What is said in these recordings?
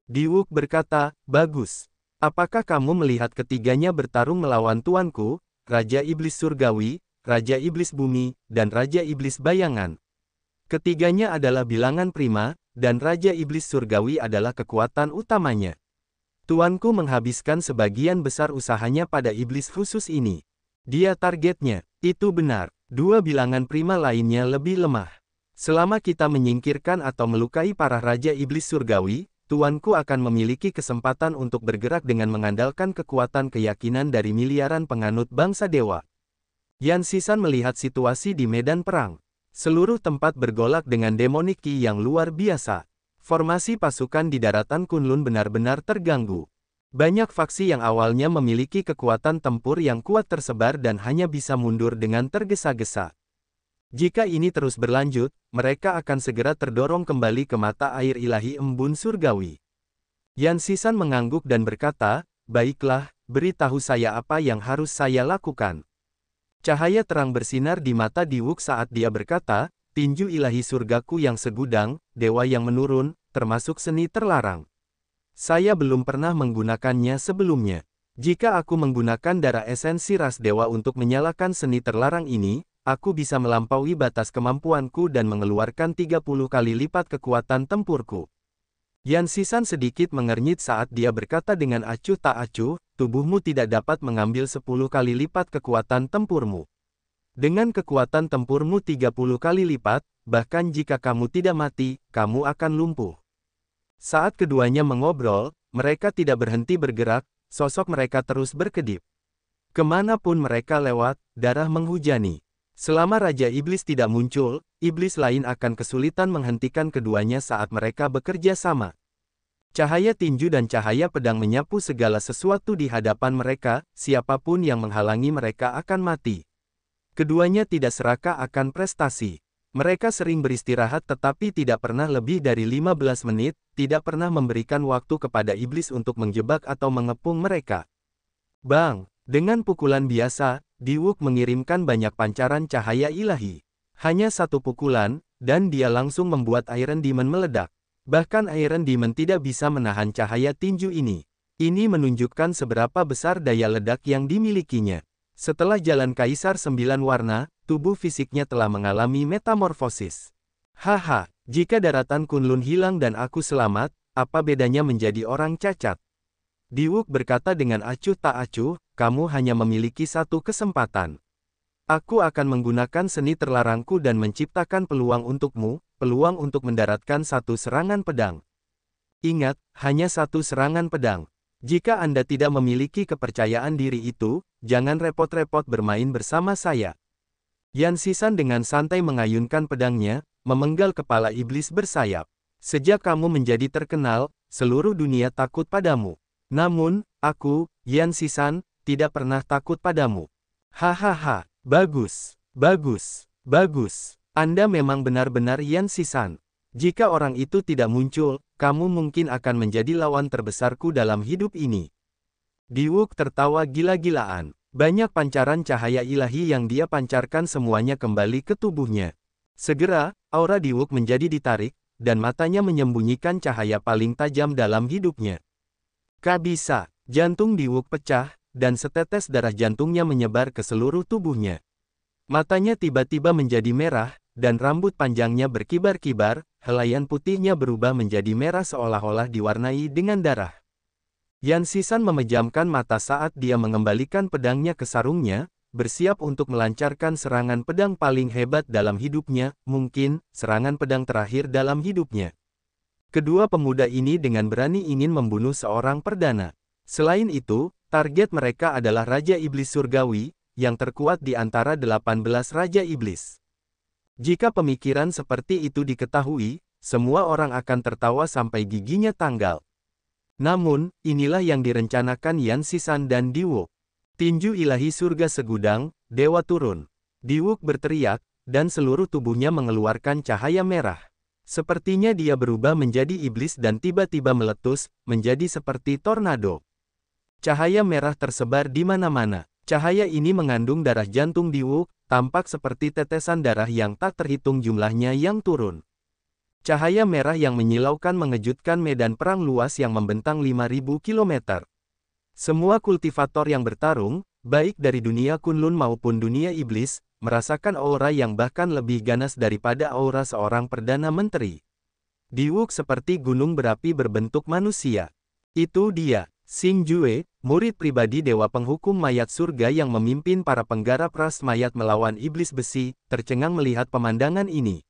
Diwuk berkata, bagus. Apakah kamu melihat ketiganya bertarung melawan tuanku, Raja Iblis Surgawi, Raja Iblis Bumi, dan Raja Iblis Bayangan? Ketiganya adalah bilangan prima, dan Raja Iblis Surgawi adalah kekuatan utamanya. Tuanku menghabiskan sebagian besar usahanya pada iblis khusus ini. Dia targetnya, itu benar. Dua bilangan prima lainnya lebih lemah. Selama kita menyingkirkan atau melukai para Raja Iblis Surgawi, tuanku akan memiliki kesempatan untuk bergerak dengan mengandalkan kekuatan keyakinan dari miliaran penganut bangsa dewa. Yan Sisan melihat situasi di medan perang. Seluruh tempat bergolak dengan demonic ki yang luar biasa. Formasi pasukan di daratan Kunlun benar-benar terganggu. Banyak faksi yang awalnya memiliki kekuatan tempur yang kuat tersebar dan hanya bisa mundur dengan tergesa-gesa. Jika ini terus berlanjut, mereka akan segera terdorong kembali ke mata air ilahi embun surgawi. Yan Sisan mengangguk dan berkata, baiklah, beritahu saya apa yang harus saya lakukan. Cahaya terang bersinar di mata Diwuk saat dia berkata, tinju ilahi surgaku yang segudang, dewa yang menurun, termasuk seni terlarang. Saya belum pernah menggunakannya sebelumnya. Jika aku menggunakan darah esensi ras dewa untuk menyalakan seni terlarang ini, aku bisa melampaui batas kemampuanku dan mengeluarkan 30 kali lipat kekuatan tempurku. Yan Sisan sedikit mengernyit saat dia berkata dengan acuh tak acuh, tubuhmu tidak dapat mengambil 10 kali lipat kekuatan tempurmu. Dengan kekuatan tempurmu 30 kali lipat, bahkan jika kamu tidak mati, kamu akan lumpuh. Saat keduanya mengobrol, mereka tidak berhenti bergerak, sosok mereka terus berkedip. Kemanapun mereka lewat, darah menghujani. Selama Raja Iblis tidak muncul, iblis lain akan kesulitan menghentikan keduanya saat mereka bekerja sama. Cahaya tinju dan cahaya pedang menyapu segala sesuatu di hadapan mereka, siapapun yang menghalangi mereka akan mati. Keduanya tidak serakah akan prestasi. Mereka sering beristirahat tetapi tidak pernah lebih dari 15 menit, tidak pernah memberikan waktu kepada iblis untuk menjebak atau mengepung mereka. Bang! Dengan pukulan biasa, Diwuk mengirimkan banyak pancaran cahaya ilahi. Hanya satu pukulan, dan dia langsung membuat Iron Demon meledak. Bahkan Iron Demon tidak bisa menahan cahaya tinju ini. Ini menunjukkan seberapa besar daya ledak yang dimilikinya. Setelah jalan Kaisar 9 warna, tubuh fisiknya telah mengalami metamorfosis. Haha, jika daratan Kunlun hilang dan aku selamat, apa bedanya menjadi orang cacat? Diwuk berkata dengan acuh tak acuh, kamu hanya memiliki satu kesempatan. Aku akan menggunakan seni terlarangku dan menciptakan peluang untukmu, peluang untuk mendaratkan satu serangan pedang. Ingat, hanya satu serangan pedang. Jika Anda tidak memiliki kepercayaan diri itu, jangan repot-repot bermain bersama saya. Yan Sisan dengan santai mengayunkan pedangnya, memenggal kepala iblis bersayap. Sejak kamu menjadi terkenal, seluruh dunia takut padamu. Namun, aku, Yan Sisan, tidak pernah takut padamu. Hahaha, bagus, bagus, bagus. Anda memang benar-benar Yan Sisan. Jika orang itu tidak muncul, kamu mungkin akan menjadi lawan terbesarku dalam hidup ini. Diwuk tertawa gila-gilaan. Banyak pancaran cahaya ilahi yang dia pancarkan semuanya kembali ke tubuhnya. Segera, aura Diwuk menjadi ditarik, dan matanya menyembunyikan cahaya paling tajam dalam hidupnya. Kabisa, jantung Diwuk pecah, dan setetes darah jantungnya menyebar ke seluruh tubuhnya. Matanya tiba-tiba menjadi merah, dan rambut panjangnya berkibar-kibar, helaian putihnya berubah menjadi merah seolah-olah diwarnai dengan darah. Yan Sisan memejamkan mata saat dia mengembalikan pedangnya ke sarungnya, bersiap untuk melancarkan serangan pedang paling hebat dalam hidupnya, mungkin, serangan pedang terakhir dalam hidupnya. Kedua pemuda ini dengan berani ingin membunuh seorang perdana. Selain itu, target mereka adalah Raja Iblis Surgawi, yang terkuat di antara 18 Raja Iblis. Jika pemikiran seperti itu diketahui, semua orang akan tertawa sampai giginya tanggal. Namun, inilah yang direncanakan Yan Sisan dan Diwuk. Tinju ilahi surga segudang, dewa turun. Diwuk berteriak, dan seluruh tubuhnya mengeluarkan cahaya merah. Sepertinya dia berubah menjadi iblis dan tiba-tiba meletus, menjadi seperti tornado. Cahaya merah tersebar di mana-mana. Cahaya ini mengandung darah jantung Diwuk, tampak seperti tetesan darah yang tak terhitung jumlahnya yang turun. Cahaya merah yang menyilaukan mengejutkan medan perang luas yang membentang 5.000 km. Semua kultivator yang bertarung, baik dari dunia Kunlun maupun dunia iblis, merasakan aura yang bahkan lebih ganas daripada aura seorang Perdana Menteri. Diwuk seperti gunung berapi berbentuk manusia. Itu dia, Xing Jue, murid pribadi Dewa Penghukum Mayat Surga yang memimpin para penggarap ras mayat melawan iblis besi, tercengang melihat pemandangan ini.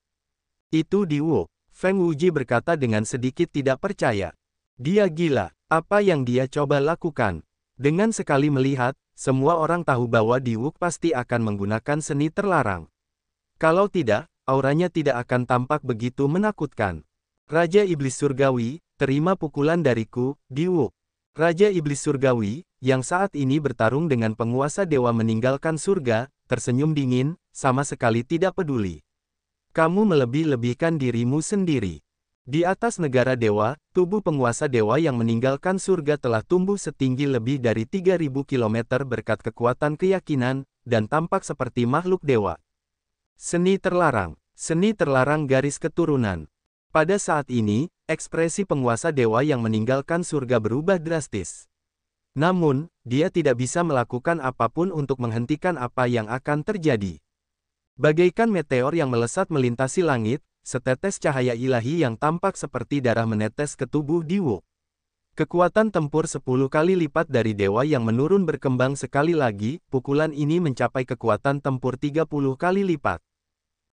Itu Diwuk, Feng Wuji berkata dengan sedikit tidak percaya. Dia gila, apa yang dia coba lakukan? Dengan sekali melihat, semua orang tahu bahwa Diwuk pasti akan menggunakan seni terlarang. Kalau tidak, auranya tidak akan tampak begitu menakutkan. Raja Iblis Surgawi, terima pukulan dariku, Diwuk. Raja Iblis Surgawi, yang saat ini bertarung dengan penguasa dewa meninggalkan surga, tersenyum dingin, sama sekali tidak peduli. Kamu melebih-lebihkan dirimu sendiri. Di atas negara dewa, tubuh penguasa dewa yang meninggalkan surga telah tumbuh setinggi lebih dari 3.000 km berkat kekuatan keyakinan, dan tampak seperti makhluk dewa. Seni terlarang garis keturunan. Pada saat ini, ekspresi penguasa dewa yang meninggalkan surga berubah drastis. Namun, dia tidak bisa melakukan apapun untuk menghentikan apa yang akan terjadi. Bagaikan meteor yang melesat melintasi langit, setetes cahaya ilahi yang tampak seperti darah menetes ke tubuh Diwuk. Kekuatan tempur 10 kali lipat dari dewa yang menurun berkembang sekali lagi, pukulan ini mencapai kekuatan tempur 30 kali lipat.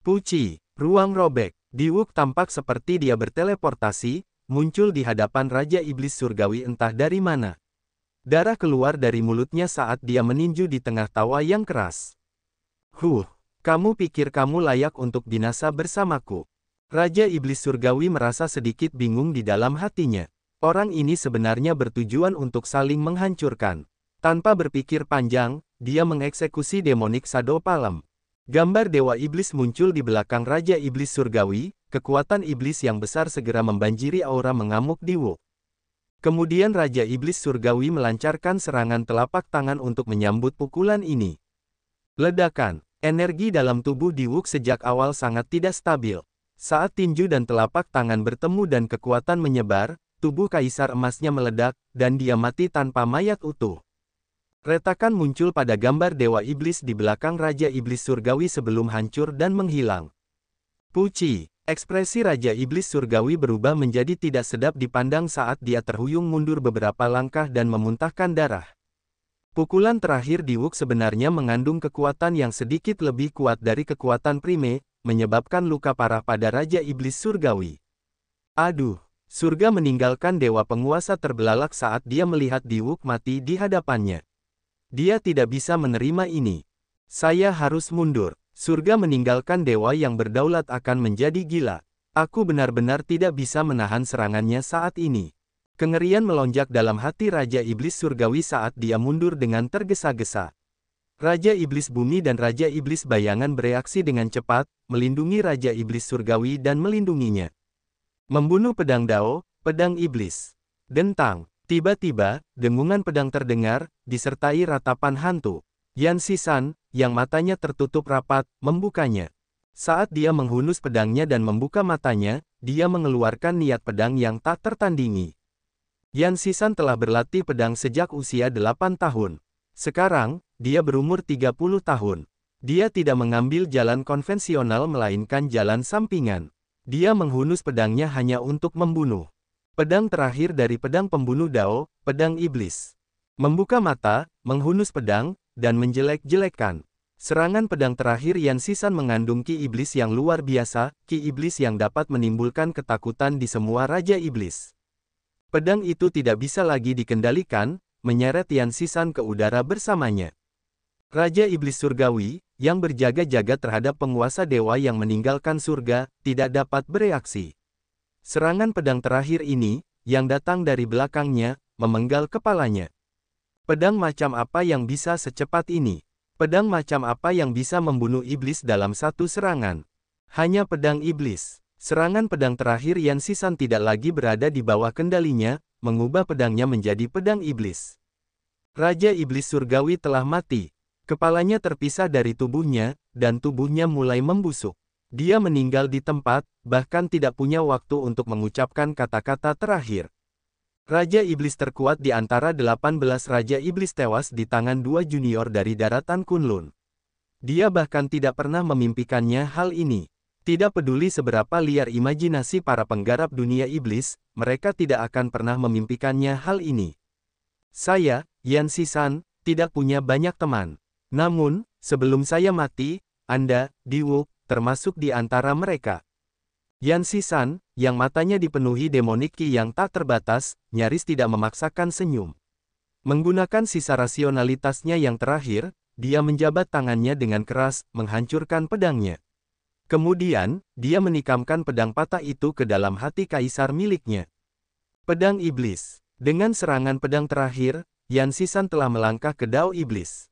Puci, ruang robek. Diwuk tampak seperti dia berteleportasi, muncul di hadapan Raja Iblis Surgawi entah dari mana. Darah keluar dari mulutnya saat dia meninju di tengah tawa yang keras. Kamu pikir kamu layak untuk binasa bersamaku? Raja Iblis Surgawi merasa sedikit bingung di dalam hatinya. Orang ini sebenarnya bertujuan untuk saling menghancurkan. Tanpa berpikir panjang, dia mengeksekusi demonik Shadow Palm. Gambar Dewa Iblis muncul di belakang Raja Iblis Surgawi, kekuatan iblis yang besar segera membanjiri aura mengamuk Diwuk. Kemudian Raja Iblis Surgawi melancarkan serangan telapak tangan untuk menyambut pukulan ini. Ledakan, energi dalam tubuh Diwuk sejak awal sangat tidak stabil. Saat tinju dan telapak tangan bertemu dan kekuatan menyebar, tubuh kaisar emasnya meledak, dan dia mati tanpa mayat utuh. Retakan muncul pada gambar Dewa Iblis di belakang Raja Iblis Surgawi sebelum hancur dan menghilang. Puci, ekspresi Raja Iblis Surgawi berubah menjadi tidak sedap dipandang saat dia terhuyung mundur beberapa langkah dan memuntahkan darah. Pukulan terakhir Diwuk sebenarnya mengandung kekuatan yang sedikit lebih kuat dari kekuatan Prime, menyebabkan luka parah pada Raja Iblis Surgawi. Aduh, surga meninggalkan dewa penguasa terbelalak saat dia melihat Diwuk mati di hadapannya. Dia tidak bisa menerima ini. Saya harus mundur. Surga meninggalkan dewa yang berdaulat akan menjadi gila. Aku benar-benar tidak bisa menahan serangannya saat ini. Kengerian melonjak dalam hati Raja Iblis Surgawi saat dia mundur dengan tergesa-gesa. Raja Iblis Bumi dan Raja Iblis Bayangan bereaksi dengan cepat, melindungi Raja Iblis Surgawi dan melindunginya. Membunuh pedang Dao, pedang iblis. Dentang. Tiba-tiba, dengungan pedang terdengar, disertai ratapan hantu. Yan Sisan, yang matanya tertutup rapat, membukanya. Saat dia menghunus pedangnya dan membuka matanya, dia mengeluarkan niat pedang yang tak tertandingi. Yan Sisan telah berlatih pedang sejak usia 8 tahun. Sekarang, dia berumur 30 tahun. Dia tidak mengambil jalan konvensional melainkan jalan sampingan. Dia menghunus pedangnya hanya untuk membunuh. Pedang terakhir dari pedang pembunuh Dao, pedang iblis. Membuka mata, menghunus pedang, dan menjelek-jelekkan. Serangan pedang terakhir Yan Sisan mengandung ki iblis yang luar biasa, ki iblis yang dapat menimbulkan ketakutan di semua Raja Iblis. Pedang itu tidak bisa lagi dikendalikan, menyeret Yan Sisan ke udara bersamanya. Raja Iblis Surgawi, yang berjaga-jaga terhadap penguasa dewa yang meninggalkan surga, tidak dapat bereaksi. Serangan pedang terakhir ini, yang datang dari belakangnya, memenggal kepalanya. Pedang macam apa yang bisa secepat ini? Pedang macam apa yang bisa membunuh iblis dalam satu serangan? Hanya pedang iblis. Serangan pedang terakhir Yan Sisan tidak lagi berada di bawah kendalinya, mengubah pedangnya menjadi pedang iblis. Raja Iblis Surgawi telah mati. Kepalanya terpisah dari tubuhnya, dan tubuhnya mulai membusuk. Dia meninggal di tempat, bahkan tidak punya waktu untuk mengucapkan kata-kata terakhir. Raja Iblis terkuat di antara 18 Raja Iblis tewas di tangan dua junior dari daratan Kunlun. Dia bahkan tidak pernah memimpikannya hal ini. Tidak peduli seberapa liar imajinasi para penggarap dunia iblis, mereka tidak akan pernah memimpikannya hal ini. Saya, Yan Sisan, tidak punya banyak teman. Namun, sebelum saya mati, Anda, Diwuk, termasuk di antara mereka. Yan Sisan, yang matanya dipenuhi demonik ki yang tak terbatas, nyaris tidak memaksakan senyum. Menggunakan sisa rasionalitasnya yang terakhir, dia menjabat tangannya dengan keras, menghancurkan pedangnya. Kemudian, dia menikamkan pedang patah itu ke dalam hati kaisar miliknya. Pedang Iblis. Dengan serangan pedang terakhir, Yan Sisan telah melangkah ke Dao Iblis.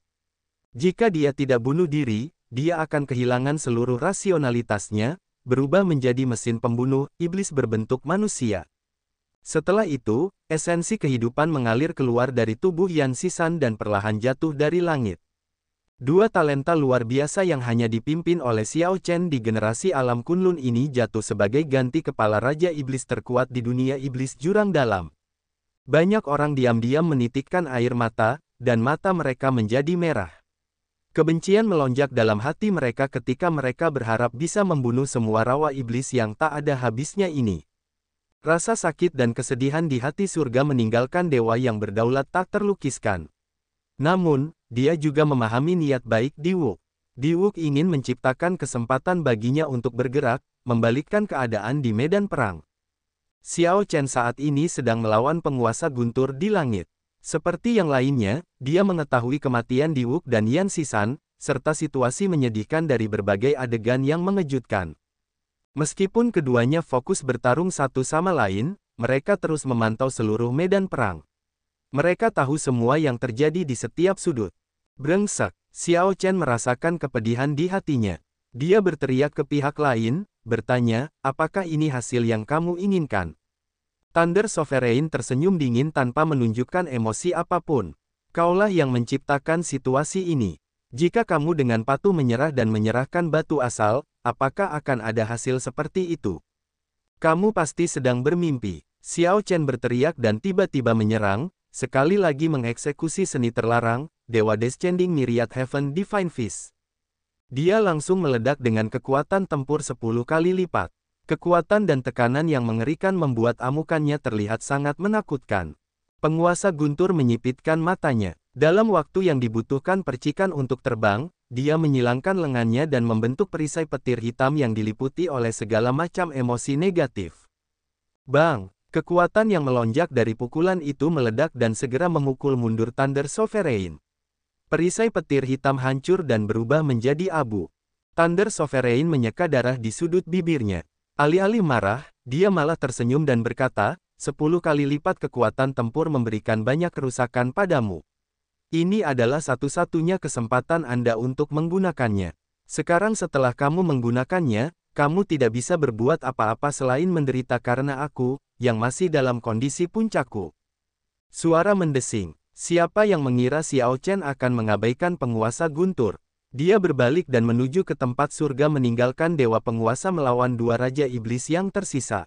Jika dia tidak bunuh diri, dia akan kehilangan seluruh rasionalitasnya, berubah menjadi mesin pembunuh iblis berbentuk manusia. Setelah itu, esensi kehidupan mengalir keluar dari tubuh Yan Sisan dan perlahan jatuh dari langit. Dua talenta luar biasa yang hanya dipimpin oleh Xiao Chen di generasi alam Kunlun ini jatuh sebagai ganti kepala Raja Iblis terkuat di dunia iblis jurang dalam. Banyak orang diam-diam menitikkan air mata, dan mata mereka menjadi merah. Kebencian melonjak dalam hati mereka ketika mereka berharap bisa membunuh semua rawa iblis yang tak ada habisnya ini. Rasa sakit dan kesedihan di hati surga meninggalkan dewa yang berdaulat tak terlukiskan. Namun, dia juga memahami niat baik Diwuk. Diwuk ingin menciptakan kesempatan baginya untuk bergerak, membalikkan keadaan di medan perang. Xiao Chen saat ini sedang melawan penguasa guntur di langit. Seperti yang lainnya, dia mengetahui kematian Diwuk dan Yan Sisan, serta situasi menyedihkan dari berbagai adegan yang mengejutkan. Meskipun keduanya fokus bertarung satu sama lain, mereka terus memantau seluruh medan perang. Mereka tahu semua yang terjadi di setiap sudut. Brengsek, Xiao Chen merasakan kepedihan di hatinya. Dia berteriak ke pihak lain, bertanya, apakah ini hasil yang kamu inginkan? Thunder Sovereign tersenyum dingin tanpa menunjukkan emosi apapun. Kaulah yang menciptakan situasi ini. Jika kamu dengan patuh menyerah dan menyerahkan batu asal, apakah akan ada hasil seperti itu? Kamu pasti sedang bermimpi. Xiao Chen berteriak dan tiba-tiba menyerang, sekali lagi mengeksekusi seni terlarang, Dewa Descending Myriad Heaven Divine Fist. Dia langsung meledak dengan kekuatan tempur 10 kali lipat. Kekuatan dan tekanan yang mengerikan membuat amukannya terlihat sangat menakutkan. Penguasa guntur menyipitkan matanya. Dalam waktu yang dibutuhkan percikan untuk terbang, dia menyilangkan lengannya dan membentuk perisai petir hitam yang diliputi oleh segala macam emosi negatif. Bang! Kekuatan yang melonjak dari pukulan itu meledak dan segera memukul mundur Thunder Sovereign. Perisai petir hitam hancur dan berubah menjadi abu. Thunder Sovereign menyeka darah di sudut bibirnya. Alih-alih marah, dia malah tersenyum dan berkata, 10 kali lipat kekuatan tempur memberikan banyak kerusakan padamu. Ini adalah satu-satunya kesempatan Anda untuk menggunakannya. Sekarang setelah kamu menggunakannya, kamu tidak bisa berbuat apa-apa selain menderita karena aku, yang masih dalam kondisi puncakku. Suara mendesing. Siapa yang mengira Xiao Chen akan mengabaikan penguasa guntur? Dia berbalik dan menuju ke tempat surga meninggalkan dewa penguasa melawan dua raja iblis yang tersisa.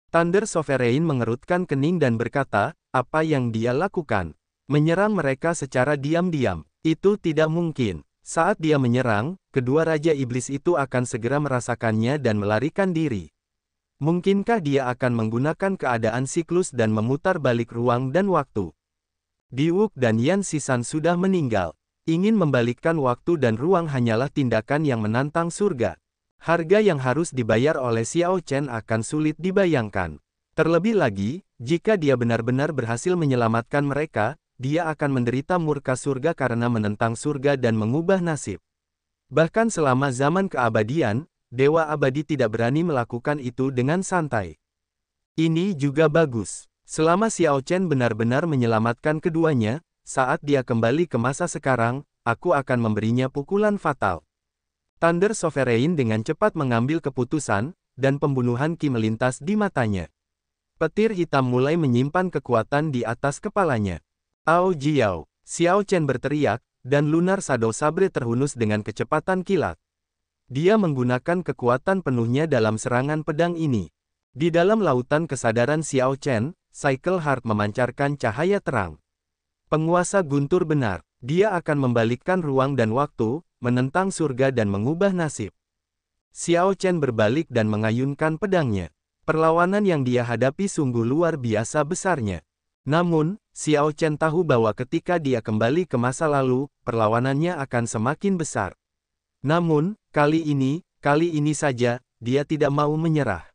Thunder Sovereign mengerutkan kening dan berkata, apa yang dia lakukan? Menyerang mereka secara diam-diam. Itu tidak mungkin. Saat dia menyerang, kedua raja iblis itu akan segera merasakannya dan melarikan diri. Mungkinkah dia akan menggunakan keadaan siklus dan memutar balik ruang dan waktu? Diwuk dan Yan Sisan sudah meninggal. Ingin membalikkan waktu dan ruang hanyalah tindakan yang menantang surga. Harga yang harus dibayar oleh Xiao Chen akan sulit dibayangkan. Terlebih lagi, jika dia benar-benar berhasil menyelamatkan mereka, dia akan menderita murka surga karena menentang surga dan mengubah nasib. Bahkan selama zaman keabadian, Dewa Abadi tidak berani melakukan itu dengan santai. Ini juga bagus. Selama Xiao Chen benar-benar menyelamatkan keduanya, saat dia kembali ke masa sekarang, aku akan memberinya pukulan fatal. Thunder Sovereign dengan cepat mengambil keputusan, dan pembunuhan ki melintas di matanya. Petir hitam mulai menyimpan kekuatan di atas kepalanya. Ao Jiao, Xiao Chen berteriak, dan Lunar Shadow Sabre terhunus dengan kecepatan kilat. Dia menggunakan kekuatan penuhnya dalam serangan pedang ini. Di dalam lautan kesadaran Xiao Chen, Cycle Heart memancarkan cahaya terang. Penguasa guntur benar. Dia akan membalikkan ruang dan waktu, menentang surga dan mengubah nasib. Xiao Chen berbalik dan mengayunkan pedangnya. Perlawanan yang dia hadapi sungguh luar biasa besarnya. Namun, Xiao Chen tahu bahwa ketika dia kembali ke masa lalu, perlawanannya akan semakin besar. Namun, kali ini saja, dia tidak mau menyerah.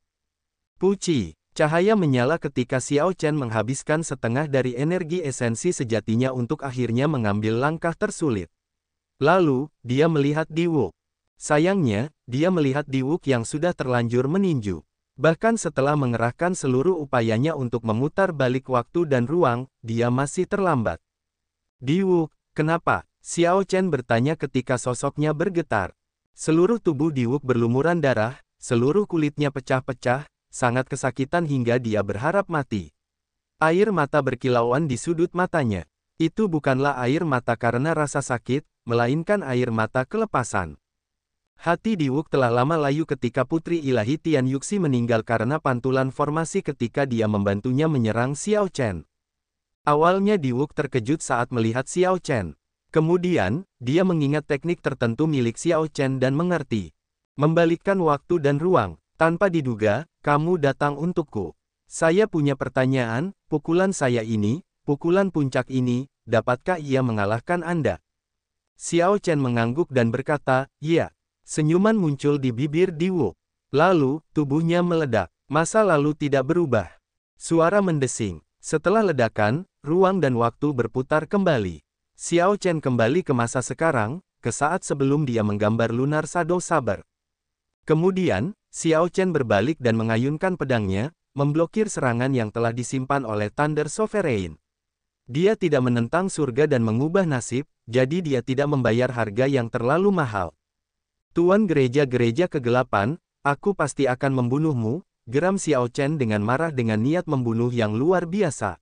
Puci, cahaya menyala ketika Xiao Chen menghabiskan setengah dari energi esensi sejatinya untuk akhirnya mengambil langkah tersulit. Lalu, dia melihat Diwuk. Sayangnya, dia melihat Diwuk yang sudah terlanjur meninju. Bahkan setelah mengerahkan seluruh upayanya untuk memutar balik waktu dan ruang, dia masih terlambat. Diwuk, kenapa? Xiao Chen bertanya ketika sosoknya bergetar. Seluruh tubuh Diwuk berlumuran darah, seluruh kulitnya pecah-pecah, sangat kesakitan hingga dia berharap mati. Air mata berkilauan di sudut matanya. Itu bukanlah air mata karena rasa sakit, melainkan air mata kelepasan. Hati Diwuk telah lama layu ketika Putri Ilahi Tian Yuxi meninggal karena pantulan formasi ketika dia membantunya menyerang Xiao Chen. Awalnya Diwuk terkejut saat melihat Xiao Chen. Kemudian, dia mengingat teknik tertentu milik Xiao Chen dan mengerti. Membalikkan waktu dan ruang. Tanpa diduga, kamu datang untukku. Saya punya pertanyaan, pukulan saya ini, pukulan puncak ini, dapatkah ia mengalahkan Anda? Xiao Chen mengangguk dan berkata, "Iya." Senyuman muncul di bibir Diwuk. Lalu, tubuhnya meledak. Masa lalu tidak berubah. Suara mendesing. Setelah ledakan, ruang dan waktu berputar kembali. Xiao Chen kembali ke masa sekarang, ke saat sebelum dia menggambar Lunar Shadow Saber. Kemudian, Xiao Chen berbalik dan mengayunkan pedangnya, memblokir serangan yang telah disimpan oleh Thunder Sovereign. Dia tidak menentang surga dan mengubah nasib, jadi dia tidak membayar harga yang terlalu mahal. Tuan gereja-gereja kegelapan, aku pasti akan membunuhmu, geram Xiao Chen dengan marah dengan niat membunuh yang luar biasa.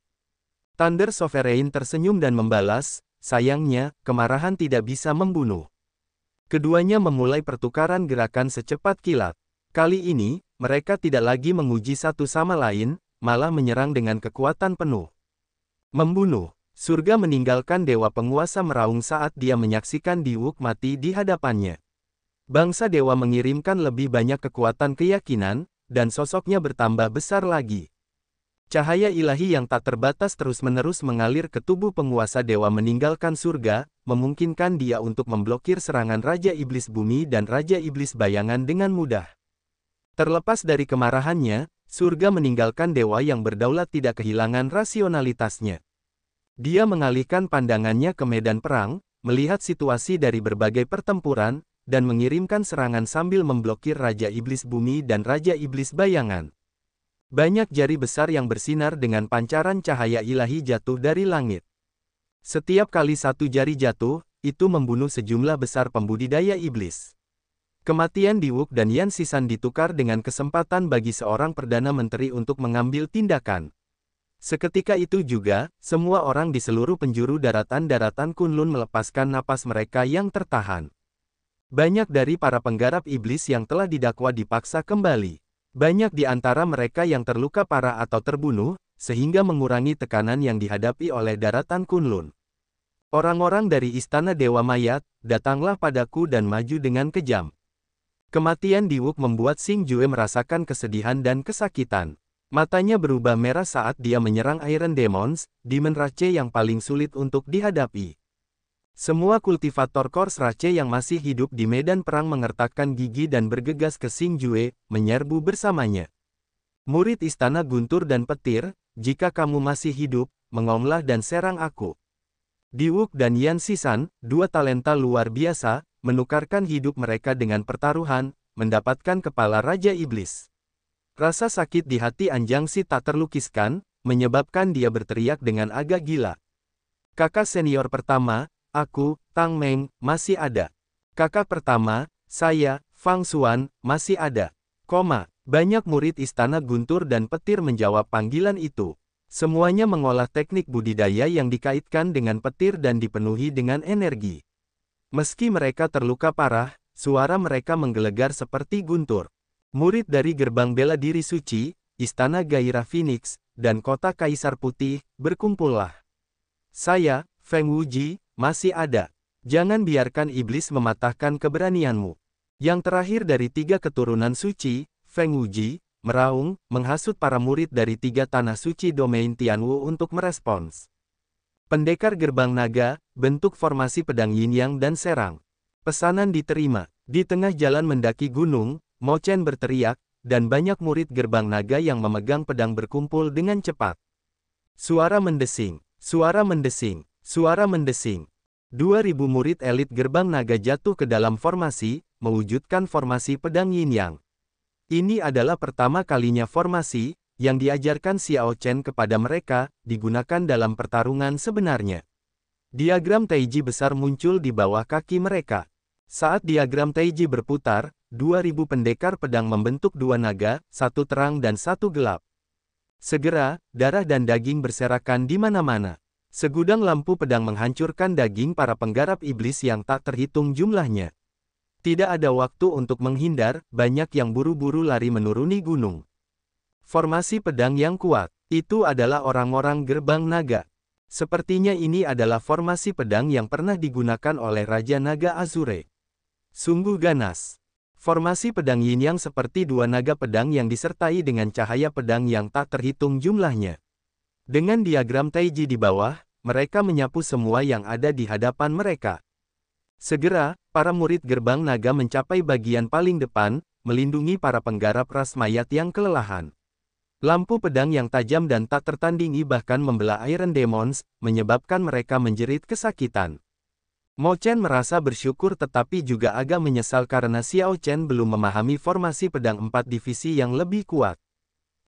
Thunder Sovereign tersenyum dan membalas, sayangnya, kemarahan tidak bisa membunuh. Keduanya memulai pertukaran gerakan secepat kilat. Kali ini, mereka tidak lagi menguji satu sama lain, malah menyerang dengan kekuatan penuh. Membunuh. Surga meninggalkan dewa penguasa meraung saat dia menyaksikan Diwuk mati di hadapannya. Bangsa dewa mengirimkan lebih banyak kekuatan keyakinan, dan sosoknya bertambah besar lagi. Cahaya ilahi yang tak terbatas terus-menerus mengalir ke tubuh penguasa dewa meninggalkan surga, memungkinkan dia untuk memblokir serangan Raja Iblis Bumi dan Raja Iblis Bayangan dengan mudah. Terlepas dari kemarahannya, surga meninggalkan dewa yang berdaulat tidak kehilangan rasionalitasnya. Dia mengalihkan pandangannya ke medan perang, melihat situasi dari berbagai pertempuran, dan mengirimkan serangan sambil memblokir Raja Iblis Bumi dan Raja Iblis Bayangan. Banyak jari besar yang bersinar dengan pancaran cahaya ilahi jatuh dari langit. Setiap kali satu jari jatuh, itu membunuh sejumlah besar pembudidaya iblis. Kematian Diwuk dan Yan Sisan ditukar dengan kesempatan bagi seorang Perdana Menteri untuk mengambil tindakan. Seketika itu juga, semua orang di seluruh penjuru daratan-daratan Kunlun melepaskan napas mereka yang tertahan. Banyak dari para penggarap iblis yang telah didakwa dipaksa kembali. Banyak di antara mereka yang terluka parah atau terbunuh, sehingga mengurangi tekanan yang dihadapi oleh daratan Kunlun. Orang-orang dari Istana Dewa Mayat, datanglah padaku dan maju dengan kejam. Kematian Diwuk membuat Xing Jue merasakan kesedihan dan kesakitan. Matanya berubah merah saat dia menyerang Iron Demons, Demon Rache yang paling sulit untuk dihadapi. Semua kultivator Kors Rache yang masih hidup di medan perang mengertakkan gigi dan bergegas ke Xing Jue, menyerbu bersamanya. Murid Istana Guntur dan Petir, jika kamu masih hidup, mengomlah dan serang aku. Diwuk dan Yan Sisan, dua talenta luar biasa, menukarkan hidup mereka dengan pertaruhan, mendapatkan kepala Raja Iblis. Rasa sakit di hati Anjang Si tak terlukiskan, menyebabkan dia berteriak dengan agak gila. Kakak senior pertama, aku, Tang Meng, masih ada. Kakak pertama, saya, Fang Xuan, masih ada. Banyak murid Istana Guntur dan Petir menjawab panggilan itu. Semuanya mengolah teknik budidaya yang dikaitkan dengan petir dan dipenuhi dengan energi. Meski mereka terluka parah, suara mereka menggelegar seperti guntur. Murid dari Gerbang Bela Diri Suci, Istana Gairah Phoenix, dan Kota Kaisar Putih, berkumpullah. Saya, Feng Wuji, masih ada. Jangan biarkan iblis mematahkan keberanianmu. Yang terakhir dari 3 keturunan suci, Feng Wuji, meraung, menghasut para murid dari 3 tanah suci domain Tianwu untuk merespons. Pendekar Gerbang Naga, bentuk formasi pedang Yin Yang dan serang. Pesanan diterima. Di tengah jalan mendaki gunung, Mo Chen berteriak, dan banyak murid Gerbang Naga yang memegang pedang berkumpul dengan cepat. Suara mendesing, suara mendesing, suara mendesing. 2.000 murid elit Gerbang Naga jatuh ke dalam formasi, mewujudkan formasi pedang Yin Yang. Ini adalah pertama kalinya formasi yang diajarkan Xiao Chen kepada mereka, digunakan dalam pertarungan sebenarnya. Diagram Taiji besar muncul di bawah kaki mereka. Saat diagram Taiji berputar, 2.000 pendekar pedang membentuk 2 naga, 1 terang dan 1 gelap. Segera, darah dan daging berserakan di mana-mana. Segudang lampu pedang menghancurkan daging para penggarap iblis yang tak terhitung jumlahnya. Tidak ada waktu untuk menghindar, banyak yang buru-buru lari menuruni gunung. Formasi pedang yang kuat, itu adalah orang-orang Gerbang Naga. Sepertinya ini adalah formasi pedang yang pernah digunakan oleh Raja Naga Azure. Sungguh ganas. Formasi pedang Yin Yang seperti 2 naga pedang yang disertai dengan cahaya pedang yang tak terhitung jumlahnya. Dengan diagram Taiji di bawah, mereka menyapu semua yang ada di hadapan mereka. Segera, para murid Gerbang Naga mencapai bagian paling depan, melindungi para penggarap ras mayat yang kelelahan. Lampu pedang yang tajam dan tak tertandingi bahkan membelah Iron Demons, menyebabkan mereka menjerit kesakitan. Mo Chen merasa bersyukur tetapi juga agak menyesal karena Xiao Chen belum memahami formasi pedang 4 divisi yang lebih kuat.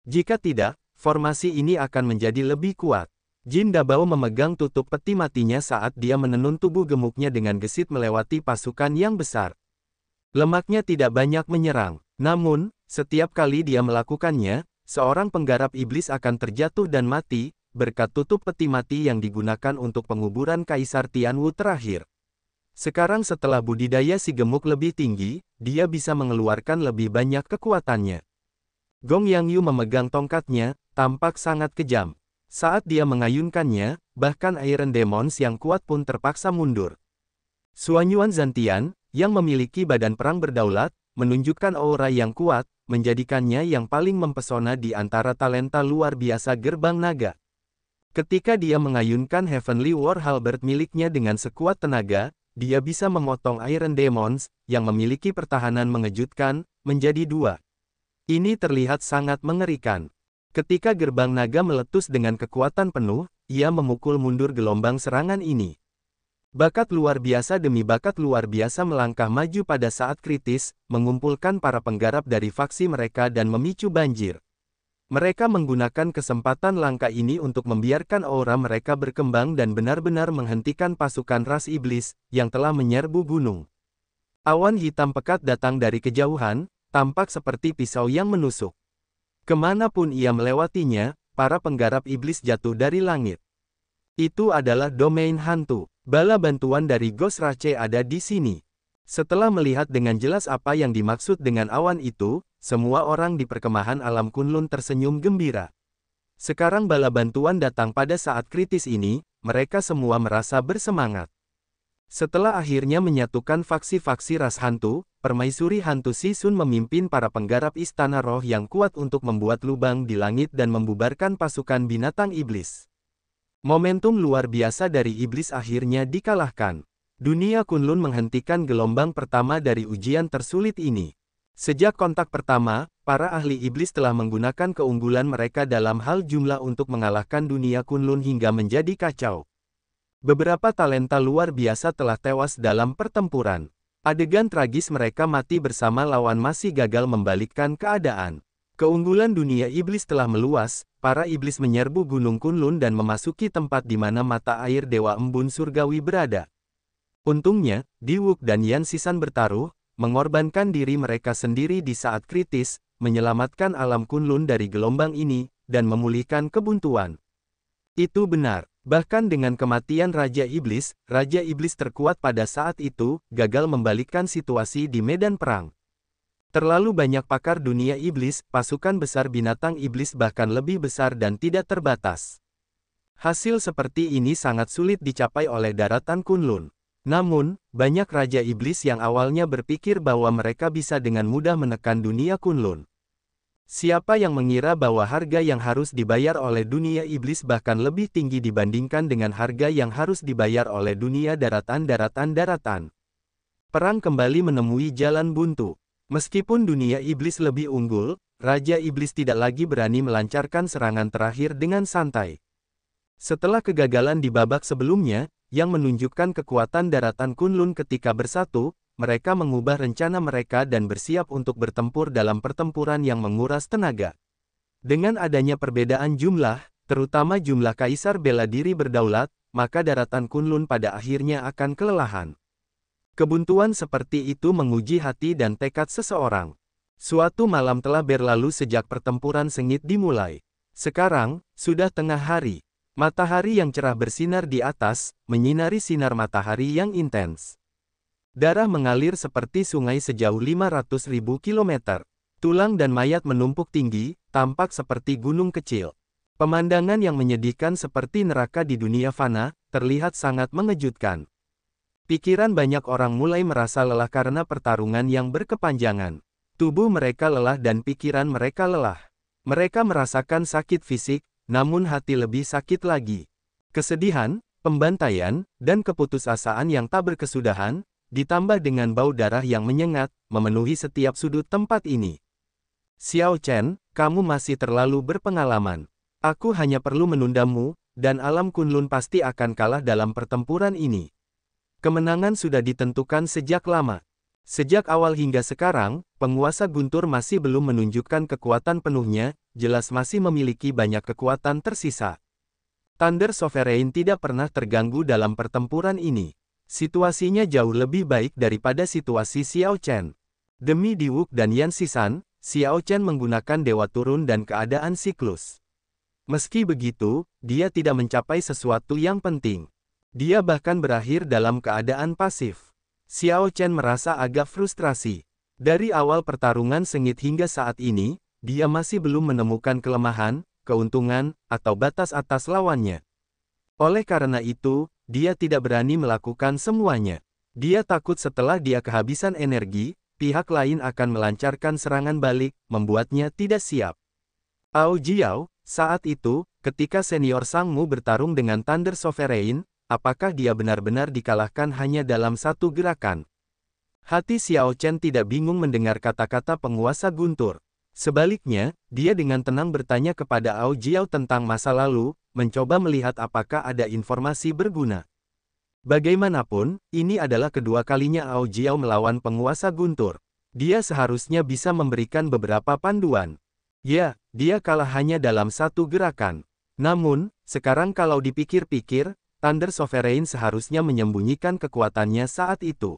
Jika tidak, formasi ini akan menjadi lebih kuat. Jin Dabao memegang tutup peti matinya saat dia menenun tubuh gemuknya dengan gesit melewati pasukan yang besar. Lemaknya tidak banyak menyerang, namun, setiap kali dia melakukannya, seorang penggarap iblis akan terjatuh dan mati, berkat tutup peti mati yang digunakan untuk penguburan Kaisar Tianwu terakhir. Sekarang setelah budidaya si gemuk lebih tinggi, dia bisa mengeluarkan lebih banyak kekuatannya. Gong Yang Yu memegang tongkatnya, tampak sangat kejam. Saat dia mengayunkannya, bahkan Iron Demons yang kuat pun terpaksa mundur. Suanyuan Zantian, yang memiliki badan perang berdaulat, menunjukkan aura yang kuat, menjadikannya yang paling mempesona di antara talenta luar biasa Gerbang Naga. Ketika dia mengayunkan Heavenly War Halberd miliknya dengan sekuat tenaga, dia bisa memotong Iron Demons, yang memiliki pertahanan mengejutkan, menjadi 2. Ini terlihat sangat mengerikan. Ketika Gerbang Naga meletus dengan kekuatan penuh, ia memukul mundur gelombang serangan ini. Bakat luar biasa demi bakat luar biasa melangkah maju pada saat kritis, mengumpulkan para penggarap dari faksi mereka dan memicu banjir. Mereka menggunakan kesempatan langka ini untuk membiarkan aura mereka berkembang dan benar-benar menghentikan pasukan ras iblis, yang telah menyerbu gunung. Awan hitam pekat datang dari kejauhan, tampak seperti pisau yang menusuk. Kemanapun ia melewatinya, para penggarap iblis jatuh dari langit. Itu adalah domain hantu. Bala bantuan dari Ghost Rache ada di sini. Setelah melihat dengan jelas apa yang dimaksud dengan awan itu, semua orang di perkemahan alam Kunlun tersenyum gembira. Sekarang bala bantuan datang pada saat kritis ini, mereka semua merasa bersemangat. Setelah akhirnya menyatukan faksi-faksi ras hantu, Permaisuri Hantu Sisun memimpin para penggarap istana roh yang kuat untuk membuat lubang di langit dan membubarkan pasukan binatang iblis. Momentum luar biasa dari iblis akhirnya dikalahkan. Dunia Kunlun menghentikan gelombang pertama dari ujian tersulit ini. Sejak kontak pertama, para ahli iblis telah menggunakan keunggulan mereka dalam hal jumlah untuk mengalahkan dunia Kunlun hingga menjadi kacau. Beberapa talenta luar biasa telah tewas dalam pertempuran. Adegan tragis mereka mati bersama lawan masih gagal membalikkan keadaan. Keunggulan dunia iblis telah meluas, para iblis menyerbu Gunung Kunlun dan memasuki tempat di mana mata air Dewa Embun Surgawi berada. Untungnya, Diwuk dan Yan Sisan bertaruh, mengorbankan diri mereka sendiri di saat kritis, menyelamatkan alam Kunlun dari gelombang ini, dan memulihkan kebuntuan. Itu benar. Bahkan dengan kematian Raja Iblis terkuat pada saat itu, gagal membalikkan situasi di medan perang. Terlalu banyak pakar dunia iblis, pasukan besar binatang iblis bahkan lebih besar dan tidak terbatas. Hasil seperti ini sangat sulit dicapai oleh daratan Kunlun. Namun, banyak Raja Iblis yang awalnya berpikir bahwa mereka bisa dengan mudah menekan dunia Kunlun. Siapa yang mengira bahwa harga yang harus dibayar oleh dunia iblis bahkan lebih tinggi dibandingkan dengan harga yang harus dibayar oleh dunia daratan. Perang kembali menemui jalan buntu. Meskipun dunia iblis lebih unggul, Raja Iblis tidak lagi berani melancarkan serangan terakhir dengan santai. Setelah kegagalan di babak sebelumnya, yang menunjukkan kekuatan daratan Kunlun ketika bersatu, mereka mengubah rencana mereka dan bersiap untuk bertempur dalam pertempuran yang menguras tenaga. Dengan adanya perbedaan jumlah, terutama jumlah kaisar bela diri berdaulat, maka daratan Kunlun pada akhirnya akan kelelahan. Kebuntuan seperti itu menguji hati dan tekad seseorang. Suatu malam telah berlalu sejak pertempuran sengit dimulai. Sekarang, sudah tengah hari. Matahari yang cerah bersinar di atas, menyinari sinar matahari yang intens. Darah mengalir seperti sungai sejauh 500.000 kilometer. Tulang dan mayat menumpuk tinggi, tampak seperti gunung kecil. Pemandangan yang menyedihkan seperti neraka di dunia fana, terlihat sangat mengejutkan. Pikiran banyak orang mulai merasa lelah karena pertarungan yang berkepanjangan. Tubuh mereka lelah dan pikiran mereka lelah. Mereka merasakan sakit fisik, namun hati lebih sakit lagi. Kesedihan, pembantaian, dan keputusasaan yang tak berkesudahan, ditambah dengan bau darah yang menyengat, memenuhi setiap sudut tempat ini. Xiao Chen, kamu masih terlalu berpengalaman. Aku hanya perlu menundamu, dan alam Kunlun pasti akan kalah dalam pertempuran ini. Kemenangan sudah ditentukan sejak lama. Sejak awal hingga sekarang, penguasa Guntur masih belum menunjukkan kekuatan penuhnya, jelas masih memiliki banyak kekuatan tersisa. Thunder Sovereign tidak pernah terganggu dalam pertempuran ini. Situasinya jauh lebih baik daripada situasi Xiao Chen. Demi Diwuk dan Yan Xishan, Xiao Chen menggunakan Dewa Turun dan keadaan siklus. Meski begitu, dia tidak mencapai sesuatu yang penting. Dia bahkan berakhir dalam keadaan pasif. Xiao Chen merasa agak frustrasi. Dari awal pertarungan sengit hingga saat ini, dia masih belum menemukan kelemahan, keuntungan, atau batas atas lawannya. Oleh karena itu, dia tidak berani melakukan semuanya. Dia takut setelah dia kehabisan energi, pihak lain akan melancarkan serangan balik, membuatnya tidak siap. Ao Jiao, saat itu, ketika senior Sangmu bertarung dengan Thunder Sovereign, apakah dia benar-benar dikalahkan hanya dalam satu gerakan? Hati Xiao Chen tidak bingung mendengar kata-kata penguasa Guntur. Sebaliknya, dia dengan tenang bertanya kepada Ao Jiao tentang masa lalu, mencoba melihat apakah ada informasi berguna. Bagaimanapun, ini adalah kedua kalinya Ao Jiao melawan penguasa Guntur. Dia seharusnya bisa memberikan beberapa panduan. Ya, dia kalah hanya dalam satu gerakan. Namun, sekarang kalau dipikir-pikir, Thunder Sovereign seharusnya menyembunyikan kekuatannya saat itu.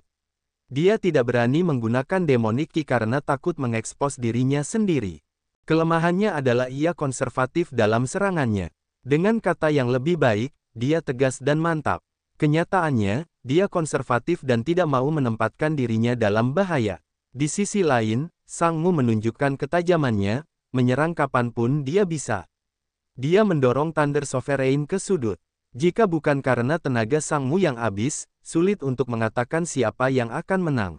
Dia tidak berani menggunakan Demonic Ki karena takut mengekspos dirinya sendiri. Kelemahannya adalah ia konservatif dalam serangannya. Dengan kata yang lebih baik, dia tegas dan mantap. Kenyataannya, dia konservatif dan tidak mau menempatkan dirinya dalam bahaya. Di sisi lain, Sangmu menunjukkan ketajamannya, menyerang kapanpun dia bisa. Dia mendorong Thunder Sovereign ke sudut. Jika bukan karena tenaga Sangmu yang habis, sulit untuk mengatakan siapa yang akan menang.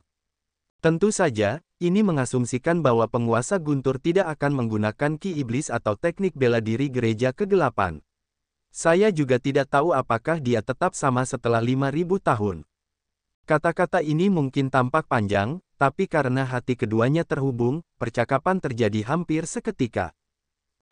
Tentu saja, ini mengasumsikan bahwa penguasa Guntur tidak akan menggunakan Ki Iblis atau teknik bela diri gereja kegelapan. Saya juga tidak tahu apakah dia tetap sama setelah 5.000 tahun. Kata-kata ini mungkin tampak panjang, tapi karena hati keduanya terhubung, percakapan terjadi hampir seketika.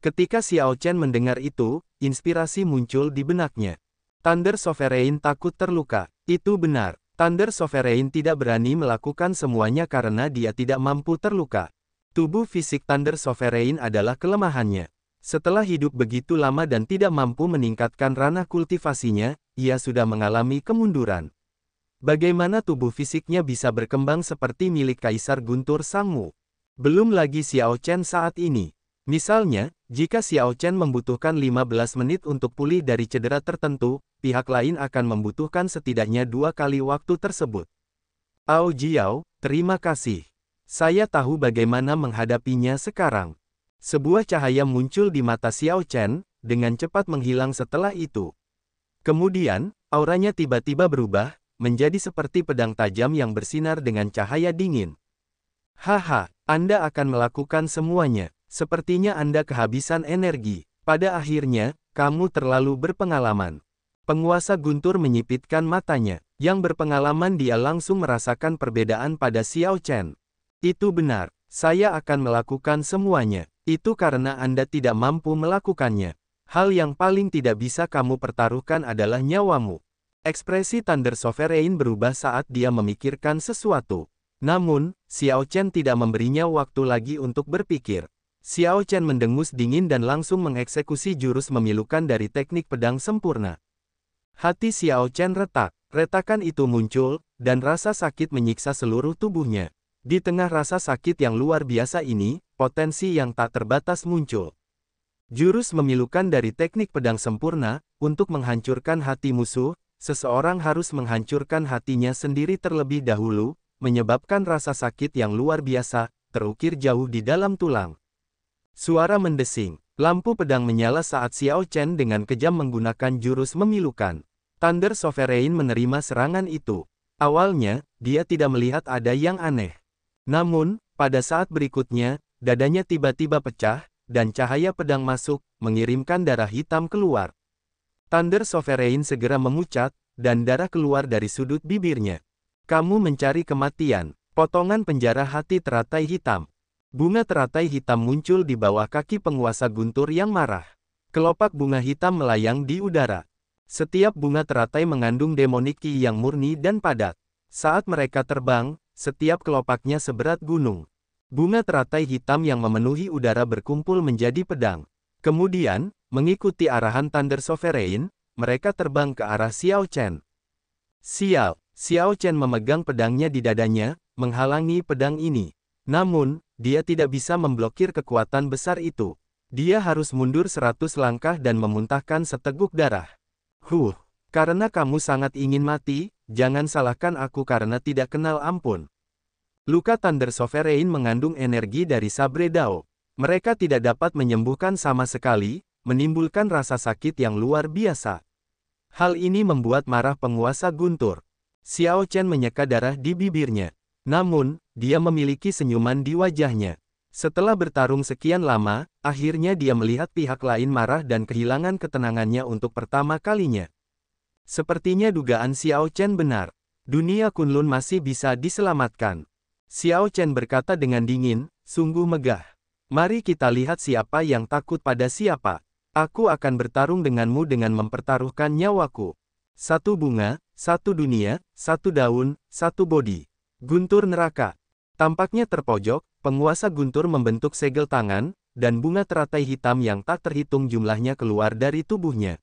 Ketika Xiao Chen mendengar itu, inspirasi muncul di benaknya. Thunder Sovereign takut terluka. Itu benar. Thunder Sovereign tidak berani melakukan semuanya karena dia tidak mampu terluka. Tubuh fisik Thunder Sovereign adalah kelemahannya. Setelah hidup begitu lama dan tidak mampu meningkatkan ranah kultivasinya, ia sudah mengalami kemunduran. Bagaimana tubuh fisiknya bisa berkembang seperti milik Kaisar Guntur Sangmu? Belum lagi Xiao Chen saat ini. Misalnya, jika Xiao Chen membutuhkan 15 menit untuk pulih dari cedera tertentu, pihak lain akan membutuhkan setidaknya 2 kali waktu tersebut. Ao Jiao, terima kasih. Saya tahu bagaimana menghadapinya sekarang. Sebuah cahaya muncul di mata Xiao Chen, dengan cepat menghilang setelah itu. Kemudian, auranya tiba-tiba berubah, menjadi seperti pedang tajam yang bersinar dengan cahaya dingin. Haha, Anda akan melakukan semuanya. Sepertinya Anda kehabisan energi. Pada akhirnya, kamu terlalu berpengalaman. Penguasa guntur menyipitkan matanya. Yang berpengalaman dia langsung merasakan perbedaan pada Xiao Chen. Itu benar, saya akan melakukan semuanya. Itu karena Anda tidak mampu melakukannya. Hal yang paling tidak bisa kamu pertaruhkan adalah nyawamu. Ekspresi Thunder Sovereign berubah saat dia memikirkan sesuatu. Namun, Xiao Chen tidak memberinya waktu lagi untuk berpikir. Xiao Chen mendengus dingin dan langsung mengeksekusi jurus memilukan dari teknik pedang sempurna. Hati Xiao Chen retak. Retakan itu muncul, dan rasa sakit menyiksa seluruh tubuhnya. Di tengah rasa sakit yang luar biasa ini, potensi yang tak terbatas muncul. Jurus memilukan dari teknik pedang sempurna, untuk menghancurkan hati musuh, seseorang harus menghancurkan hatinya sendiri terlebih dahulu, menyebabkan rasa sakit yang luar biasa, terukir jauh di dalam tulang. Suara mendesing. Lampu pedang menyala saat Xiao Chen dengan kejam menggunakan jurus memilukan. Thunder Sovereign menerima serangan itu. Awalnya, dia tidak melihat ada yang aneh. Namun, pada saat berikutnya, dadanya tiba-tiba pecah, dan cahaya pedang masuk, mengirimkan darah hitam keluar. Thunder Sovereign segera memucat, dan darah keluar dari sudut bibirnya. Kamu mencari kematian. Potongan penjara hati teratai hitam. Bunga teratai hitam muncul di bawah kaki penguasa guntur yang marah. Kelopak bunga hitam melayang di udara. Setiap bunga teratai mengandung demonic ki yang murni dan padat. Saat mereka terbang, setiap kelopaknya seberat gunung. Bunga teratai hitam yang memenuhi udara berkumpul menjadi pedang. Kemudian, mengikuti arahan Thunder Sovereign, mereka terbang ke arah Xiao Chen. Sial, Xiao Chen memegang pedangnya di dadanya, menghalangi pedang ini. Namun, dia tidak bisa memblokir kekuatan besar itu. Dia harus mundur 100 langkah dan memuntahkan seteguk darah. Karena kamu sangat ingin mati, jangan salahkan aku karena tidak kenal ampun. Luka Thunder Sovereign mengandung energi dari sabre Dao. Mereka tidak dapat menyembuhkan sama sekali, menimbulkan rasa sakit yang luar biasa. Hal ini membuat marah penguasa guntur. Xiao Chen menyeka darah di bibirnya. Namun, dia memiliki senyuman di wajahnya. Setelah bertarung sekian lama, akhirnya dia melihat pihak lain marah dan kehilangan ketenangannya untuk pertama kalinya. Sepertinya dugaan Xiao Chen benar. Dunia Kunlun masih bisa diselamatkan. Xiao Chen berkata dengan dingin, sungguh megah. Mari kita lihat siapa yang takut pada siapa. Aku akan bertarung denganmu dengan mempertaruhkan nyawaku. Satu bunga, satu dunia, satu daun, satu bodi. Guntur neraka. Tampaknya terpojok, penguasa guntur membentuk segel tangan, dan bunga teratai hitam yang tak terhitung jumlahnya keluar dari tubuhnya.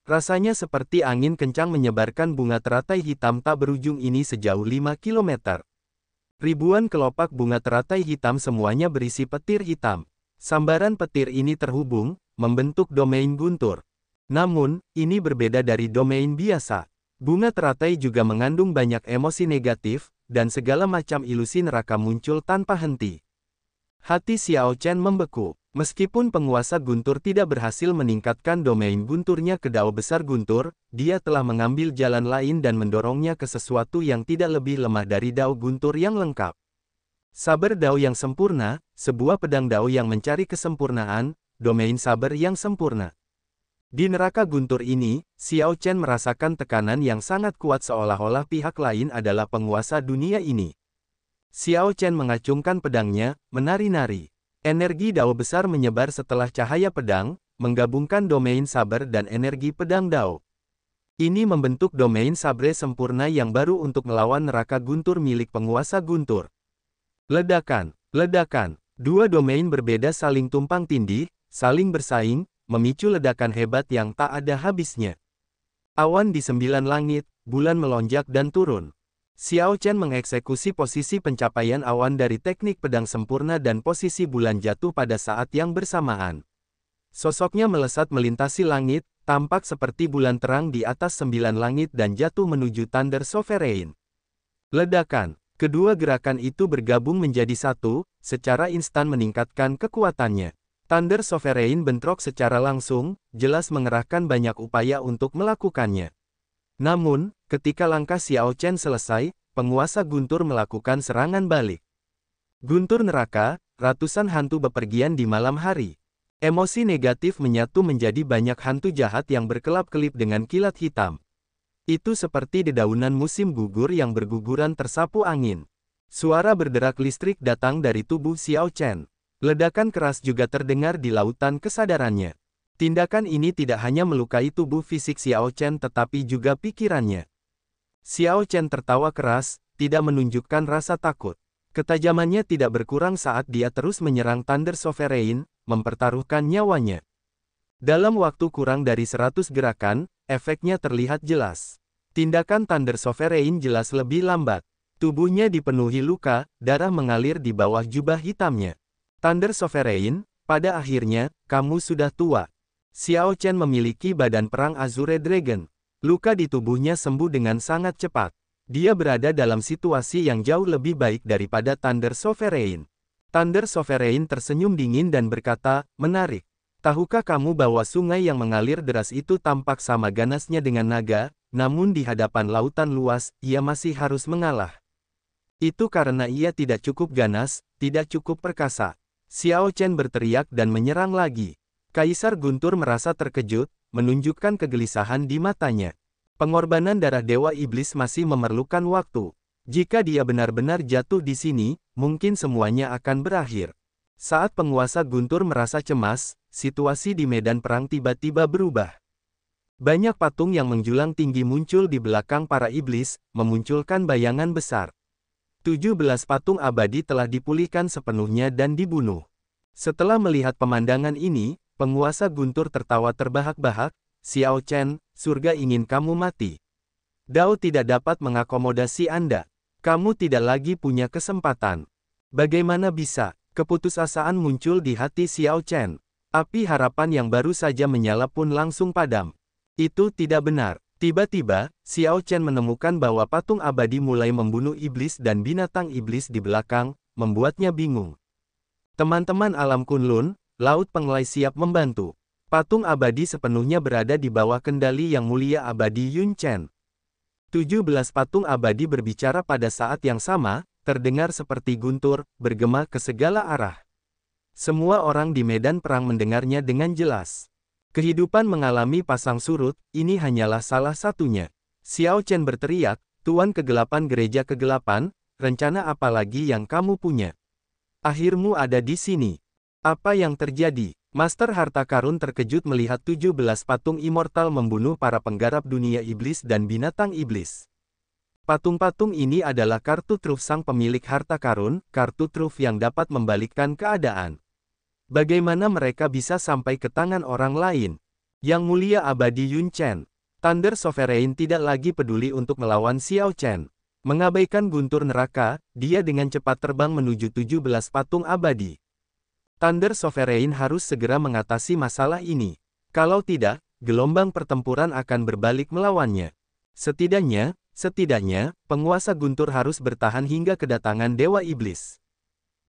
Rasanya seperti angin kencang menyebarkan bunga teratai hitam tak berujung ini sejauh 5 km. Ribuan kelopak bunga teratai hitam semuanya berisi petir hitam. Sambaran petir ini terhubung, membentuk domain guntur. Namun, ini berbeda dari domain biasa. Bunga teratai juga mengandung banyak emosi negatif, dan segala macam ilusi neraka muncul tanpa henti. Hati Xiao Chen membeku. Meskipun penguasa guntur tidak berhasil meningkatkan domain gunturnya ke dao besar guntur, dia telah mengambil jalan lain dan mendorongnya ke sesuatu yang tidak lebih lemah dari dao guntur yang lengkap. Saber dao yang sempurna, sebuah pedang dao yang mencari kesempurnaan, domain saber yang sempurna. Di neraka guntur ini, Xiao Chen merasakan tekanan yang sangat kuat seolah-olah pihak lain adalah penguasa dunia ini. Xiao Chen mengacungkan pedangnya, menari-nari. Energi dao besar menyebar setelah cahaya pedang, menggabungkan domain saber dan energi pedang dao. Ini membentuk domain sabre sempurna yang baru untuk melawan neraka guntur milik penguasa guntur. Ledakan, ledakan. Dua domain berbeda saling tumpang tindih, saling bersaing, memicu ledakan hebat yang tak ada habisnya. Awan di 9 langit, bulan melonjak dan turun. Xiao Chen mengeksekusi posisi pencapaian awan dari teknik pedang sempurna dan posisi bulan jatuh pada saat yang bersamaan. Sosoknya melesat melintasi langit, tampak seperti bulan terang di atas 9 langit dan jatuh menuju Thunder Sovereign. Ledakan. Kedua gerakan itu bergabung menjadi satu, secara instan meningkatkan kekuatannya. Thunder Sovereign bentrok secara langsung, jelas mengerahkan banyak upaya untuk melakukannya. Namun, ketika langkah Xiao Chen selesai, penguasa guntur melakukan serangan balik. Guntur neraka, ratusan hantu bepergian di malam hari. Emosi negatif menyatu menjadi banyak hantu jahat yang berkelap-kelip dengan kilat hitam. Itu seperti dedaunan musim gugur yang berguguran tersapu angin. Suara berderak listrik datang dari tubuh Xiao Chen. Ledakan keras juga terdengar di lautan kesadarannya. Tindakan ini tidak hanya melukai tubuh fisik Xiao Chen tetapi juga pikirannya. Xiao Chen tertawa keras, tidak menunjukkan rasa takut. Ketajamannya tidak berkurang saat dia terus menyerang Thunder Sovereign, mempertaruhkan nyawanya. Dalam waktu kurang dari 100 gerakan, efeknya terlihat jelas. Tindakan Thunder Sovereign jelas lebih lambat. Tubuhnya dipenuhi luka, darah mengalir di bawah jubah hitamnya. Thunder Sovereign, pada akhirnya, kamu sudah tua. Xiao Chen memiliki badan perang Azure Dragon. Luka di tubuhnya sembuh dengan sangat cepat. Dia berada dalam situasi yang jauh lebih baik daripada Thunder Sovereign. Thunder Sovereign tersenyum dingin dan berkata, menarik. Tahukah kamu bahwa sungai yang mengalir deras itu tampak sama ganasnya dengan naga, namun di hadapan lautan luas, ia masih harus mengalah. Itu karena ia tidak cukup ganas, tidak cukup perkasa. Xiao Chen berteriak dan menyerang lagi. Kaisar Guntur merasa terkejut, menunjukkan kegelisahan di matanya. Pengorbanan darah Dewa Iblis masih memerlukan waktu. Jika dia benar-benar jatuh di sini, mungkin semuanya akan berakhir. Saat penguasa Guntur merasa cemas, situasi di medan perang tiba-tiba berubah. Banyak patung yang menjulang tinggi muncul di belakang para iblis, memunculkan bayangan besar. 17 patung abadi telah dipulihkan sepenuhnya dan dibunuh. Setelah melihat pemandangan ini, penguasa Guntur tertawa terbahak-bahak, Xiao Chen, surga ingin kamu mati. Dao tidak dapat mengakomodasi Anda. Kamu tidak lagi punya kesempatan. Bagaimana bisa? Keputusasaan muncul di hati Xiao Chen. Api harapan yang baru saja menyala pun langsung padam. Itu tidak benar. Tiba-tiba, Xiao Chen menemukan bahwa patung abadi mulai membunuh iblis dan binatang iblis di belakang, membuatnya bingung. Teman-teman alam Kunlun, Laut Penglai siap membantu. Patung abadi sepenuhnya berada di bawah kendali yang mulia abadi Yun Chen. 17 patung abadi berbicara pada saat yang sama, terdengar seperti guntur, bergema ke segala arah. Semua orang di medan perang mendengarnya dengan jelas. Kehidupan mengalami pasang surut, ini hanyalah salah satunya. Xiao Chen berteriak, Tuan Kegelapan Gereja Kegelapan, rencana apa lagi yang kamu punya? Akhirmu ada di sini. Apa yang terjadi? Master Harta Karun terkejut melihat 17 patung immortal membunuh para penggarap dunia iblis dan binatang iblis. Patung-patung ini adalah kartu truf sang pemilik harta karun, kartu truf yang dapat membalikkan keadaan. Bagaimana mereka bisa sampai ke tangan orang lain? Yang mulia abadi Yun Chen. Thunder Sovereign tidak lagi peduli untuk melawan Xiao Chen. Mengabaikan guntur neraka, dia dengan cepat terbang menuju 17 patung abadi. Thunder Sovereign harus segera mengatasi masalah ini. Kalau tidak, gelombang pertempuran akan berbalik melawannya. Setidaknya, penguasa guntur harus bertahan hingga kedatangan Dewa Iblis.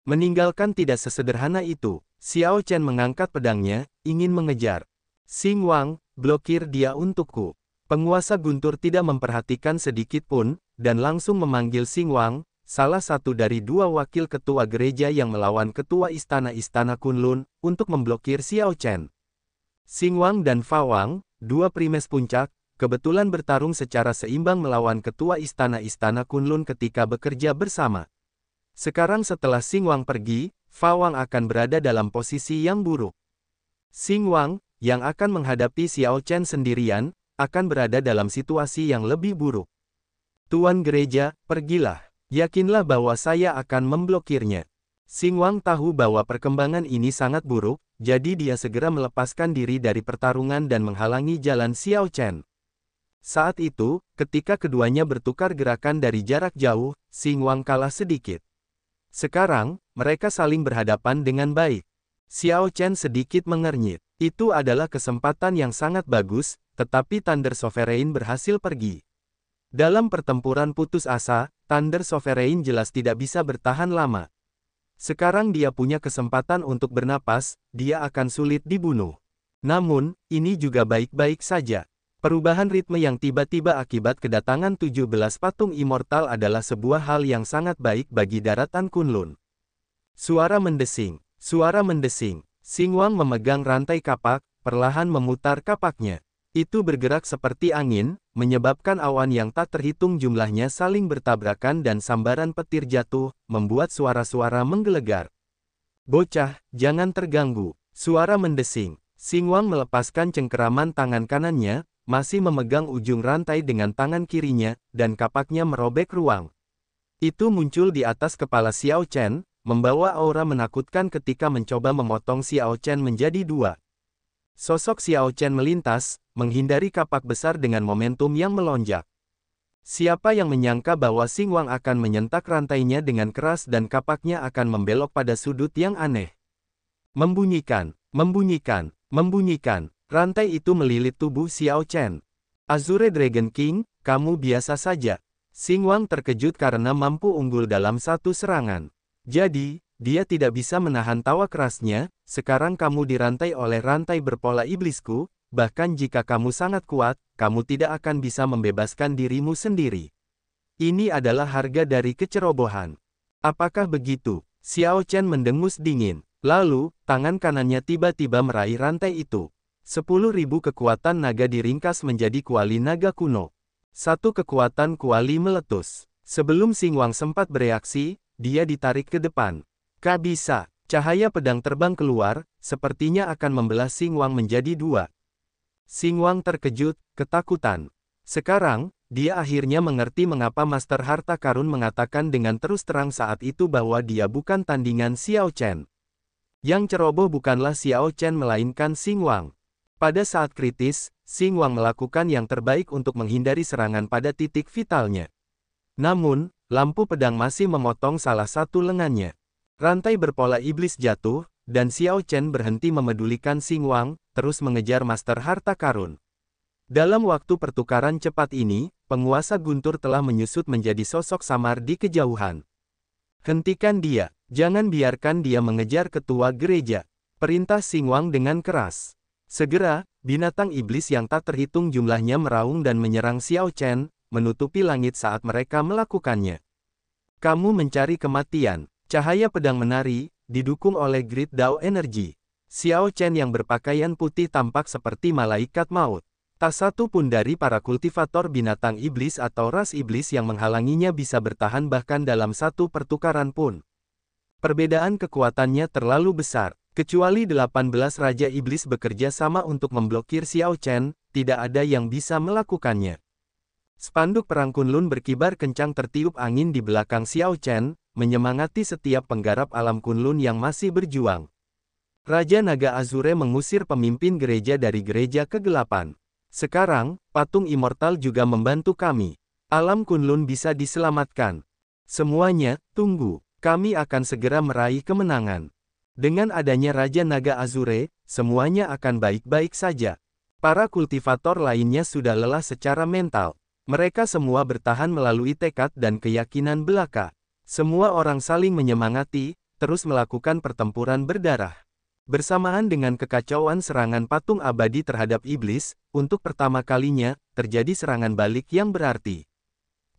Meninggalkan tidak sesederhana itu. Xiao Chen mengangkat pedangnya, ingin mengejar. Xing Wang, blokir dia untukku. Penguasa guntur tidak memperhatikan sedikit pun, dan langsung memanggil Xing Wang, salah satu dari dua wakil ketua gereja yang melawan ketua istana-istana Kunlun, untuk memblokir Xiao Chen. Xing Wang dan Fa Wang, dua primes puncak, kebetulan bertarung secara seimbang melawan ketua istana-istana Kunlun ketika bekerja bersama. Sekarang setelah Xing Wang pergi, Fa Wang akan berada dalam posisi yang buruk. Xing Wang, yang akan menghadapi Xiao Chen sendirian, akan berada dalam situasi yang lebih buruk. Tuan gereja, pergilah. Yakinlah bahwa saya akan memblokirnya. Xing Wang tahu bahwa perkembangan ini sangat buruk, jadi dia segera melepaskan diri dari pertarungan dan menghalangi jalan Xiao Chen. Saat itu, ketika keduanya bertukar gerakan dari jarak jauh, Xingwang kalah sedikit. Sekarang, mereka saling berhadapan dengan baik. Xiao Chen sedikit mengernyit. Itu adalah kesempatan yang sangat bagus, tetapi Thunder Sovereign berhasil pergi. Dalam pertempuran putus asa, Thunder Sovereign jelas tidak bisa bertahan lama. Sekarang dia punya kesempatan untuk bernapas, dia akan sulit dibunuh. Namun, ini juga baik-baik saja. Perubahan ritme yang tiba-tiba akibat kedatangan 17 patung immortal adalah sebuah hal yang sangat baik bagi daratan Kunlun. Suara mendesing. Suara mendesing. Xingwang memegang rantai kapak, perlahan memutar kapaknya. Itu bergerak seperti angin, menyebabkan awan yang tak terhitung jumlahnya saling bertabrakan dan sambaran petir jatuh, membuat suara-suara menggelegar. Bocah, jangan terganggu. Suara mendesing. Xingwang melepaskan cengkeraman tangan kanannya, masih memegang ujung rantai dengan tangan kirinya, dan kapaknya merobek ruang. Itu muncul di atas kepala Xiao Chen, membawa aura menakutkan ketika mencoba memotong Xiao Chen menjadi dua. Sosok Xiao Chen melintas, menghindari kapak besar dengan momentum yang melonjak. Siapa yang menyangka bahwa Xingwang akan menyentak rantainya dengan keras dan kapaknya akan membelok pada sudut yang aneh. Membunyikan, membunyikan, membunyikan. Rantai itu melilit tubuh Xiao Chen. Azure Dragon King, kamu biasa saja. Xingwang terkejut karena mampu unggul dalam satu serangan. Jadi, dia tidak bisa menahan tawa kerasnya, sekarang kamu dirantai oleh rantai berpola iblisku, bahkan jika kamu sangat kuat, kamu tidak akan bisa membebaskan dirimu sendiri. Ini adalah harga dari kecerobohan. Apakah begitu? Xiao Chen mendengus dingin. Lalu, tangan kanannya tiba-tiba meraih rantai itu. 10.000 kekuatan naga diringkas menjadi kuali naga kuno. Satu kekuatan kuali meletus. Sebelum Xingwang sempat bereaksi, dia ditarik ke depan. Gak bisa. Cahaya pedang terbang keluar, sepertinya akan membelah Xingwang menjadi dua. Xingwang terkejut, ketakutan. Sekarang, dia akhirnya mengerti mengapa Master Harta Karun mengatakan dengan terus terang saat itu bahwa dia bukan tandingan Xiao Chen. Yang ceroboh bukanlah Xiao Chen melainkan Xingwang. Pada saat kritis, Xingwang melakukan yang terbaik untuk menghindari serangan pada titik vitalnya. Namun, lampu pedang masih memotong salah satu lengannya. Rantai berpola iblis jatuh, dan Xiao Chen berhenti memedulikan Xingwang, terus mengejar Master Harta Karun. Dalam waktu pertukaran cepat ini, penguasa guntur telah menyusut menjadi sosok samar di kejauhan. Hentikan dia, jangan biarkan dia mengejar ketua gereja. Perintah Xingwang dengan keras. Segera, binatang iblis yang tak terhitung jumlahnya meraung dan menyerang Xiao Chen, menutupi langit saat mereka melakukannya. Kamu mencari kematian. Cahaya pedang menari, didukung oleh Grid Dao Energy. Xiao Chen yang berpakaian putih tampak seperti malaikat maut. Tak satu pun dari para kultivator binatang iblis atau ras iblis yang menghalanginya bisa bertahan bahkan dalam satu pertukaran pun. Perbedaan kekuatannya terlalu besar. Kecuali 18 Raja Iblis bekerja sama untuk memblokir Xiao Chen, tidak ada yang bisa melakukannya. Spanduk perang Kunlun berkibar kencang tertiup angin di belakang Xiao Chen, menyemangati setiap penggarap alam Kunlun yang masih berjuang. Raja Naga Azure mengusir pemimpin gereja dari gereja kegelapan. Sekarang, patung immortal juga membantu kami. Alam Kunlun bisa diselamatkan. Semuanya, tunggu. Kami akan segera meraih kemenangan. Dengan adanya Raja Naga Azure, semuanya akan baik-baik saja. Para kultivator lainnya sudah lelah secara mental. Mereka semua bertahan melalui tekad dan keyakinan belaka. Semua orang saling menyemangati, terus melakukan pertempuran berdarah. Bersamaan dengan kekacauan serangan patung abadi terhadap iblis, untuk pertama kalinya, terjadi serangan balik yang berarti.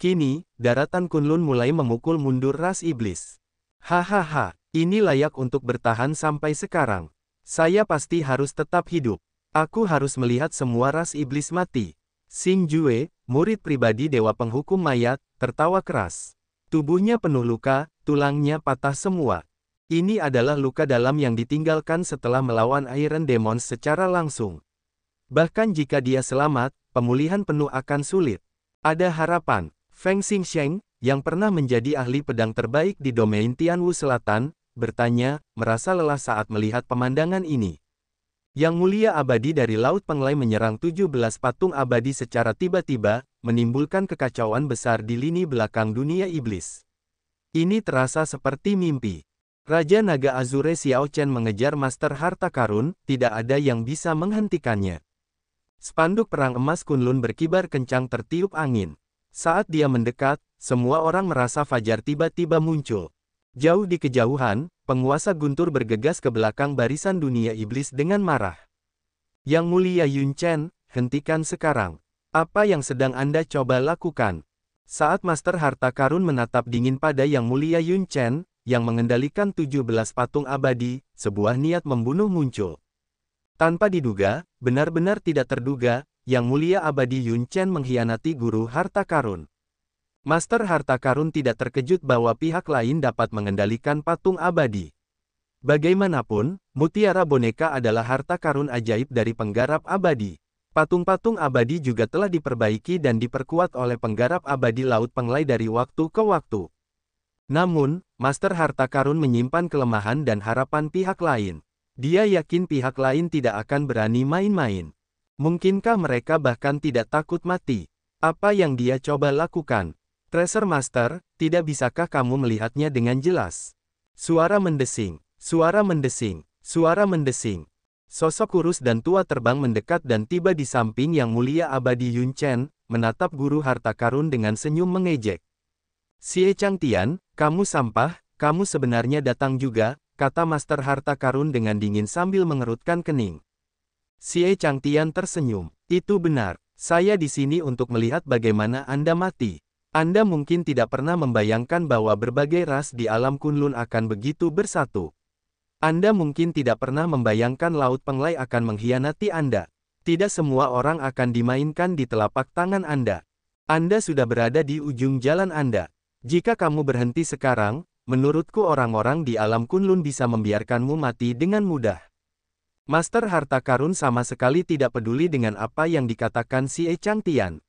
Kini, daratan Kunlun mulai memukul mundur ras iblis. Hahaha. Ini layak untuk bertahan sampai sekarang. Saya pasti harus tetap hidup. Aku harus melihat semua ras iblis mati. Xing Jue, murid pribadi Dewa Penghukum Mayat, tertawa keras. Tubuhnya penuh luka, tulangnya patah semua. Ini adalah luka dalam yang ditinggalkan setelah melawan Iron Demons secara langsung. Bahkan jika dia selamat, pemulihan penuh akan sulit. Ada harapan. Feng Xingsheng, yang pernah menjadi ahli pedang terbaik di domain Tianwu Selatan, bertanya, merasa lelah saat melihat pemandangan ini. Yang Mulia Abadi dari Laut Penglai menyerang 17 patung abadi secara tiba-tiba, menimbulkan kekacauan besar di lini belakang dunia iblis. Ini terasa seperti mimpi. Raja Naga Azure Xiao Chen mengejar Master Harta Karun, tidak ada yang bisa menghentikannya. Spanduk perang emas Kunlun berkibar kencang tertiup angin. Saat dia mendekat, semua orang merasa fajar tiba-tiba muncul. Jauh di kejauhan, penguasa guntur bergegas ke belakang barisan dunia iblis dengan marah. Yang Mulia Yun Chen, hentikan sekarang. Apa yang sedang Anda coba lakukan? Saat Master Harta Karun menatap dingin pada Yang Mulia Yun Chen, yang mengendalikan 17 patung abadi, sebuah niat membunuh muncul. Tanpa diduga, benar-benar tidak terduga, Yang Mulia Abadi Yun Chen mengkhianati Guru Harta Karun. Master Harta Karun tidak terkejut bahwa pihak lain dapat mengendalikan patung abadi. Bagaimanapun, mutiara boneka adalah harta karun ajaib dari penggarap abadi. Patung-patung abadi juga telah diperbaiki dan diperkuat oleh penggarap abadi Laut Penglai dari waktu ke waktu. Namun, Master Harta Karun menyimpan kelemahan dan harapan pihak lain. Dia yakin pihak lain tidak akan berani main-main. Mungkinkah mereka bahkan tidak takut mati? Apa yang dia coba lakukan? Treasure Master, tidak bisakah kamu melihatnya dengan jelas? Suara mendesing, suara mendesing, suara mendesing. Sosok kurus dan tua terbang mendekat dan tiba di samping Yang Mulia Abadi Yun Chen, menatap Guru Harta Karun dengan senyum mengejek. Xie Changtian, kamu sampah, kamu sebenarnya datang juga, kata Master Harta Karun dengan dingin sambil mengerutkan kening. Xie Changtian tersenyum. Itu benar, saya di sini untuk melihat bagaimana Anda mati. Anda mungkin tidak pernah membayangkan bahwa berbagai ras di alam Kunlun akan begitu bersatu. Anda mungkin tidak pernah membayangkan Laut Penglai akan mengkhianati Anda. Tidak semua orang akan dimainkan di telapak tangan Anda. Anda sudah berada di ujung jalan Anda. Jika kamu berhenti sekarang, menurutku orang-orang di alam Kunlun bisa membiarkanmu mati dengan mudah. Master Harta Karun sama sekali tidak peduli dengan apa yang dikatakan Xie Changtian.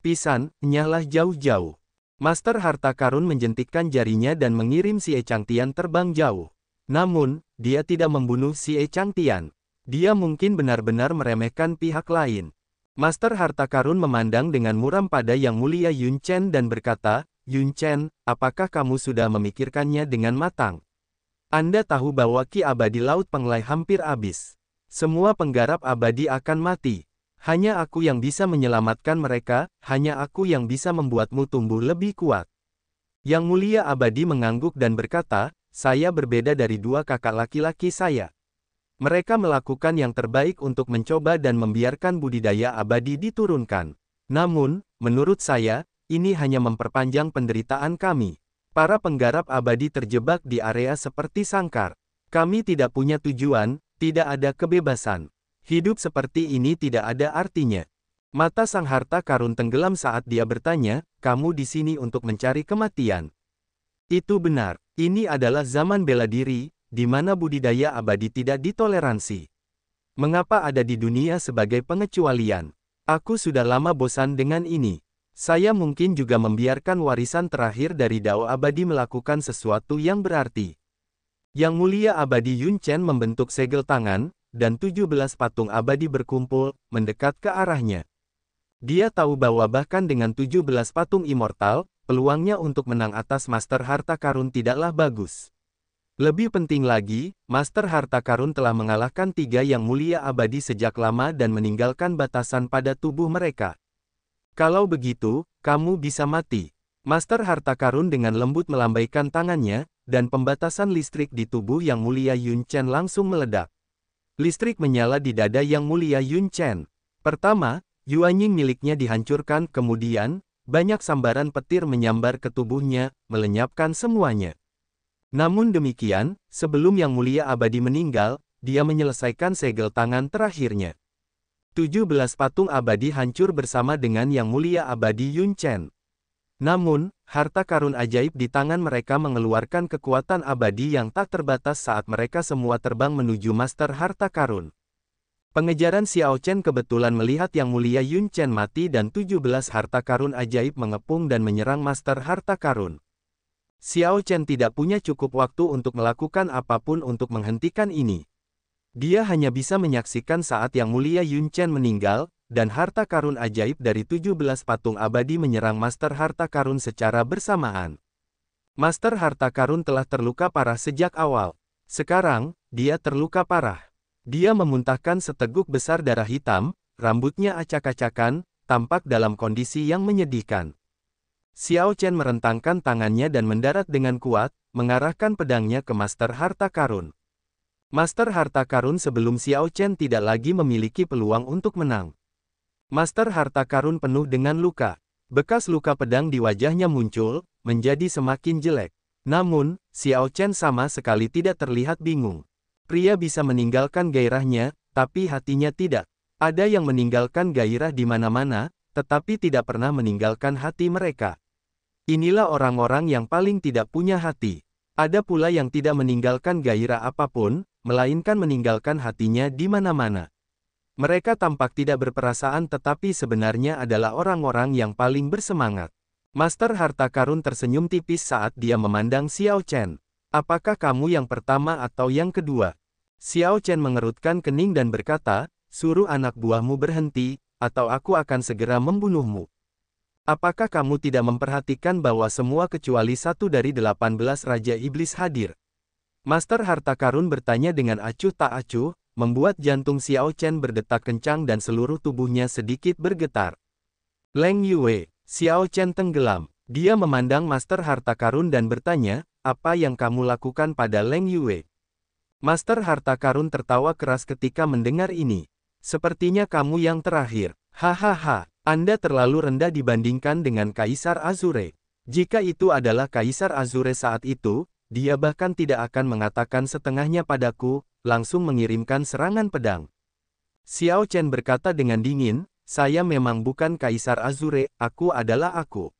Pisan, nyahlah jauh-jauh. Master Harta Karun menjentikkan jarinya dan mengirim Xie Changtian terbang jauh. Namun, dia tidak membunuh Xie Changtian. Dia mungkin benar-benar meremehkan pihak lain. Master Harta Karun memandang dengan muram pada Yang Mulia Yun Chen dan berkata, Yun Chen, apakah kamu sudah memikirkannya dengan matang? Anda tahu bahwa Ki Abadi Laut Penglai hampir habis. Semua penggarap abadi akan mati. Hanya aku yang bisa menyelamatkan mereka, hanya aku yang bisa membuatmu tumbuh lebih kuat. Yang Mulia Abadi mengangguk dan berkata, saya berbeda dari dua kakak laki-laki saya. Mereka melakukan yang terbaik untuk mencoba dan membiarkan budidaya abadi diturunkan. Namun, menurut saya, ini hanya memperpanjang penderitaan kami. Para penggarap abadi terjebak di area seperti sangkar. Kami tidak punya tujuan, tidak ada kebebasan. Hidup seperti ini tidak ada artinya. Mata Sang Harta Karun tenggelam saat dia bertanya, kamu di sini untuk mencari kematian. Itu benar, ini adalah zaman bela diri, di mana budidaya abadi tidak ditoleransi. Mengapa ada di dunia sebagai pengecualian? Aku sudah lama bosan dengan ini. Saya mungkin juga membiarkan warisan terakhir dari Dao Abadi melakukan sesuatu yang berarti. Yang Mulia Abadi Yun Chen membentuk segel tangan, dan 17 patung abadi berkumpul, mendekat ke arahnya. Dia tahu bahwa bahkan dengan 17 patung immortal, peluangnya untuk menang atas Master Harta Karun tidaklah bagus. Lebih penting lagi, Master Harta Karun telah mengalahkan 3 Yang Mulia Abadi sejak lama dan meninggalkan batasan pada tubuh mereka. Kalau begitu, kamu bisa mati. Master Harta Karun dengan lembut melambaikan tangannya, dan pembatasan listrik di tubuh Yang Mulia Yun Chen langsung meledak. Listrik menyala di dada Yang Mulia Yun Chen. Pertama, Yuanying miliknya dihancurkan, kemudian, banyak sambaran petir menyambar ke tubuhnya, melenyapkan semuanya. Namun demikian, sebelum Yang Mulia Abadi meninggal, dia menyelesaikan segel tangan terakhirnya. 17 patung abadi hancur bersama dengan Yang Mulia Abadi Yun Chen. Namun, harta karun ajaib di tangan mereka mengeluarkan kekuatan abadi yang tak terbatas saat mereka semua terbang menuju Master Harta Karun. Pengejaran Xiao Chen kebetulan melihat Yang Mulia Yun Chen mati dan 17 harta karun ajaib mengepung dan menyerang Master Harta Karun. Xiao Chen tidak punya cukup waktu untuk melakukan apapun untuk menghentikan ini. Dia hanya bisa menyaksikan saat Yang Mulia Yun Chen meninggal, dan harta karun ajaib dari 17 patung abadi menyerang Master Harta Karun secara bersamaan. Master Harta Karun telah terluka parah sejak awal. Sekarang, dia terluka parah. Dia memuntahkan seteguk besar darah hitam, rambutnya acak-acakan, tampak dalam kondisi yang menyedihkan. Xiao Chen merentangkan tangannya dan mendarat dengan kuat, mengarahkan pedangnya ke Master Harta Karun. Master Harta Karun sebelum Xiao Chen tidak lagi memiliki peluang untuk menang. Master Harta Karun penuh dengan luka. Bekas luka pedang di wajahnya muncul, menjadi semakin jelek. Namun, Xiao Chen sama sekali tidak terlihat bingung. Pria bisa meninggalkan gairahnya, tapi hatinya tidak. Ada yang meninggalkan gairah di mana-mana, tetapi tidak pernah meninggalkan hati mereka. Inilah orang-orang yang paling tidak punya hati. Ada pula yang tidak meninggalkan gairah apapun, melainkan meninggalkan hatinya di mana-mana. Mereka tampak tidak berperasaan tetapi sebenarnya adalah orang-orang yang paling bersemangat. Master Harta Karun tersenyum tipis saat dia memandang Xiao Chen. Apakah kamu yang pertama atau yang kedua? Xiao Chen mengerutkan kening dan berkata, suruh anak buahmu berhenti, atau aku akan segera membunuhmu. Apakah kamu tidak memperhatikan bahwa semua kecuali satu dari 18 Raja Iblis hadir? Master Harta Karun bertanya dengan acuh tak acuh, membuat jantung Xiao Chen berdetak kencang dan seluruh tubuhnya sedikit bergetar. Leng Yue, Xiao Chen tenggelam. Dia memandang Master Harta Karun dan bertanya, apa yang kamu lakukan pada Leng Yue? Master Harta Karun tertawa keras ketika mendengar ini. Sepertinya kamu yang terakhir. Hahaha, Anda terlalu rendah dibandingkan dengan Kaisar Azure. Jika itu adalah Kaisar Azure saat itu, dia bahkan tidak akan mengatakan setengahnya padaku, langsung mengirimkan serangan pedang. Xiao Chen berkata dengan dingin, saya memang bukan Kaisar Azure, aku adalah aku.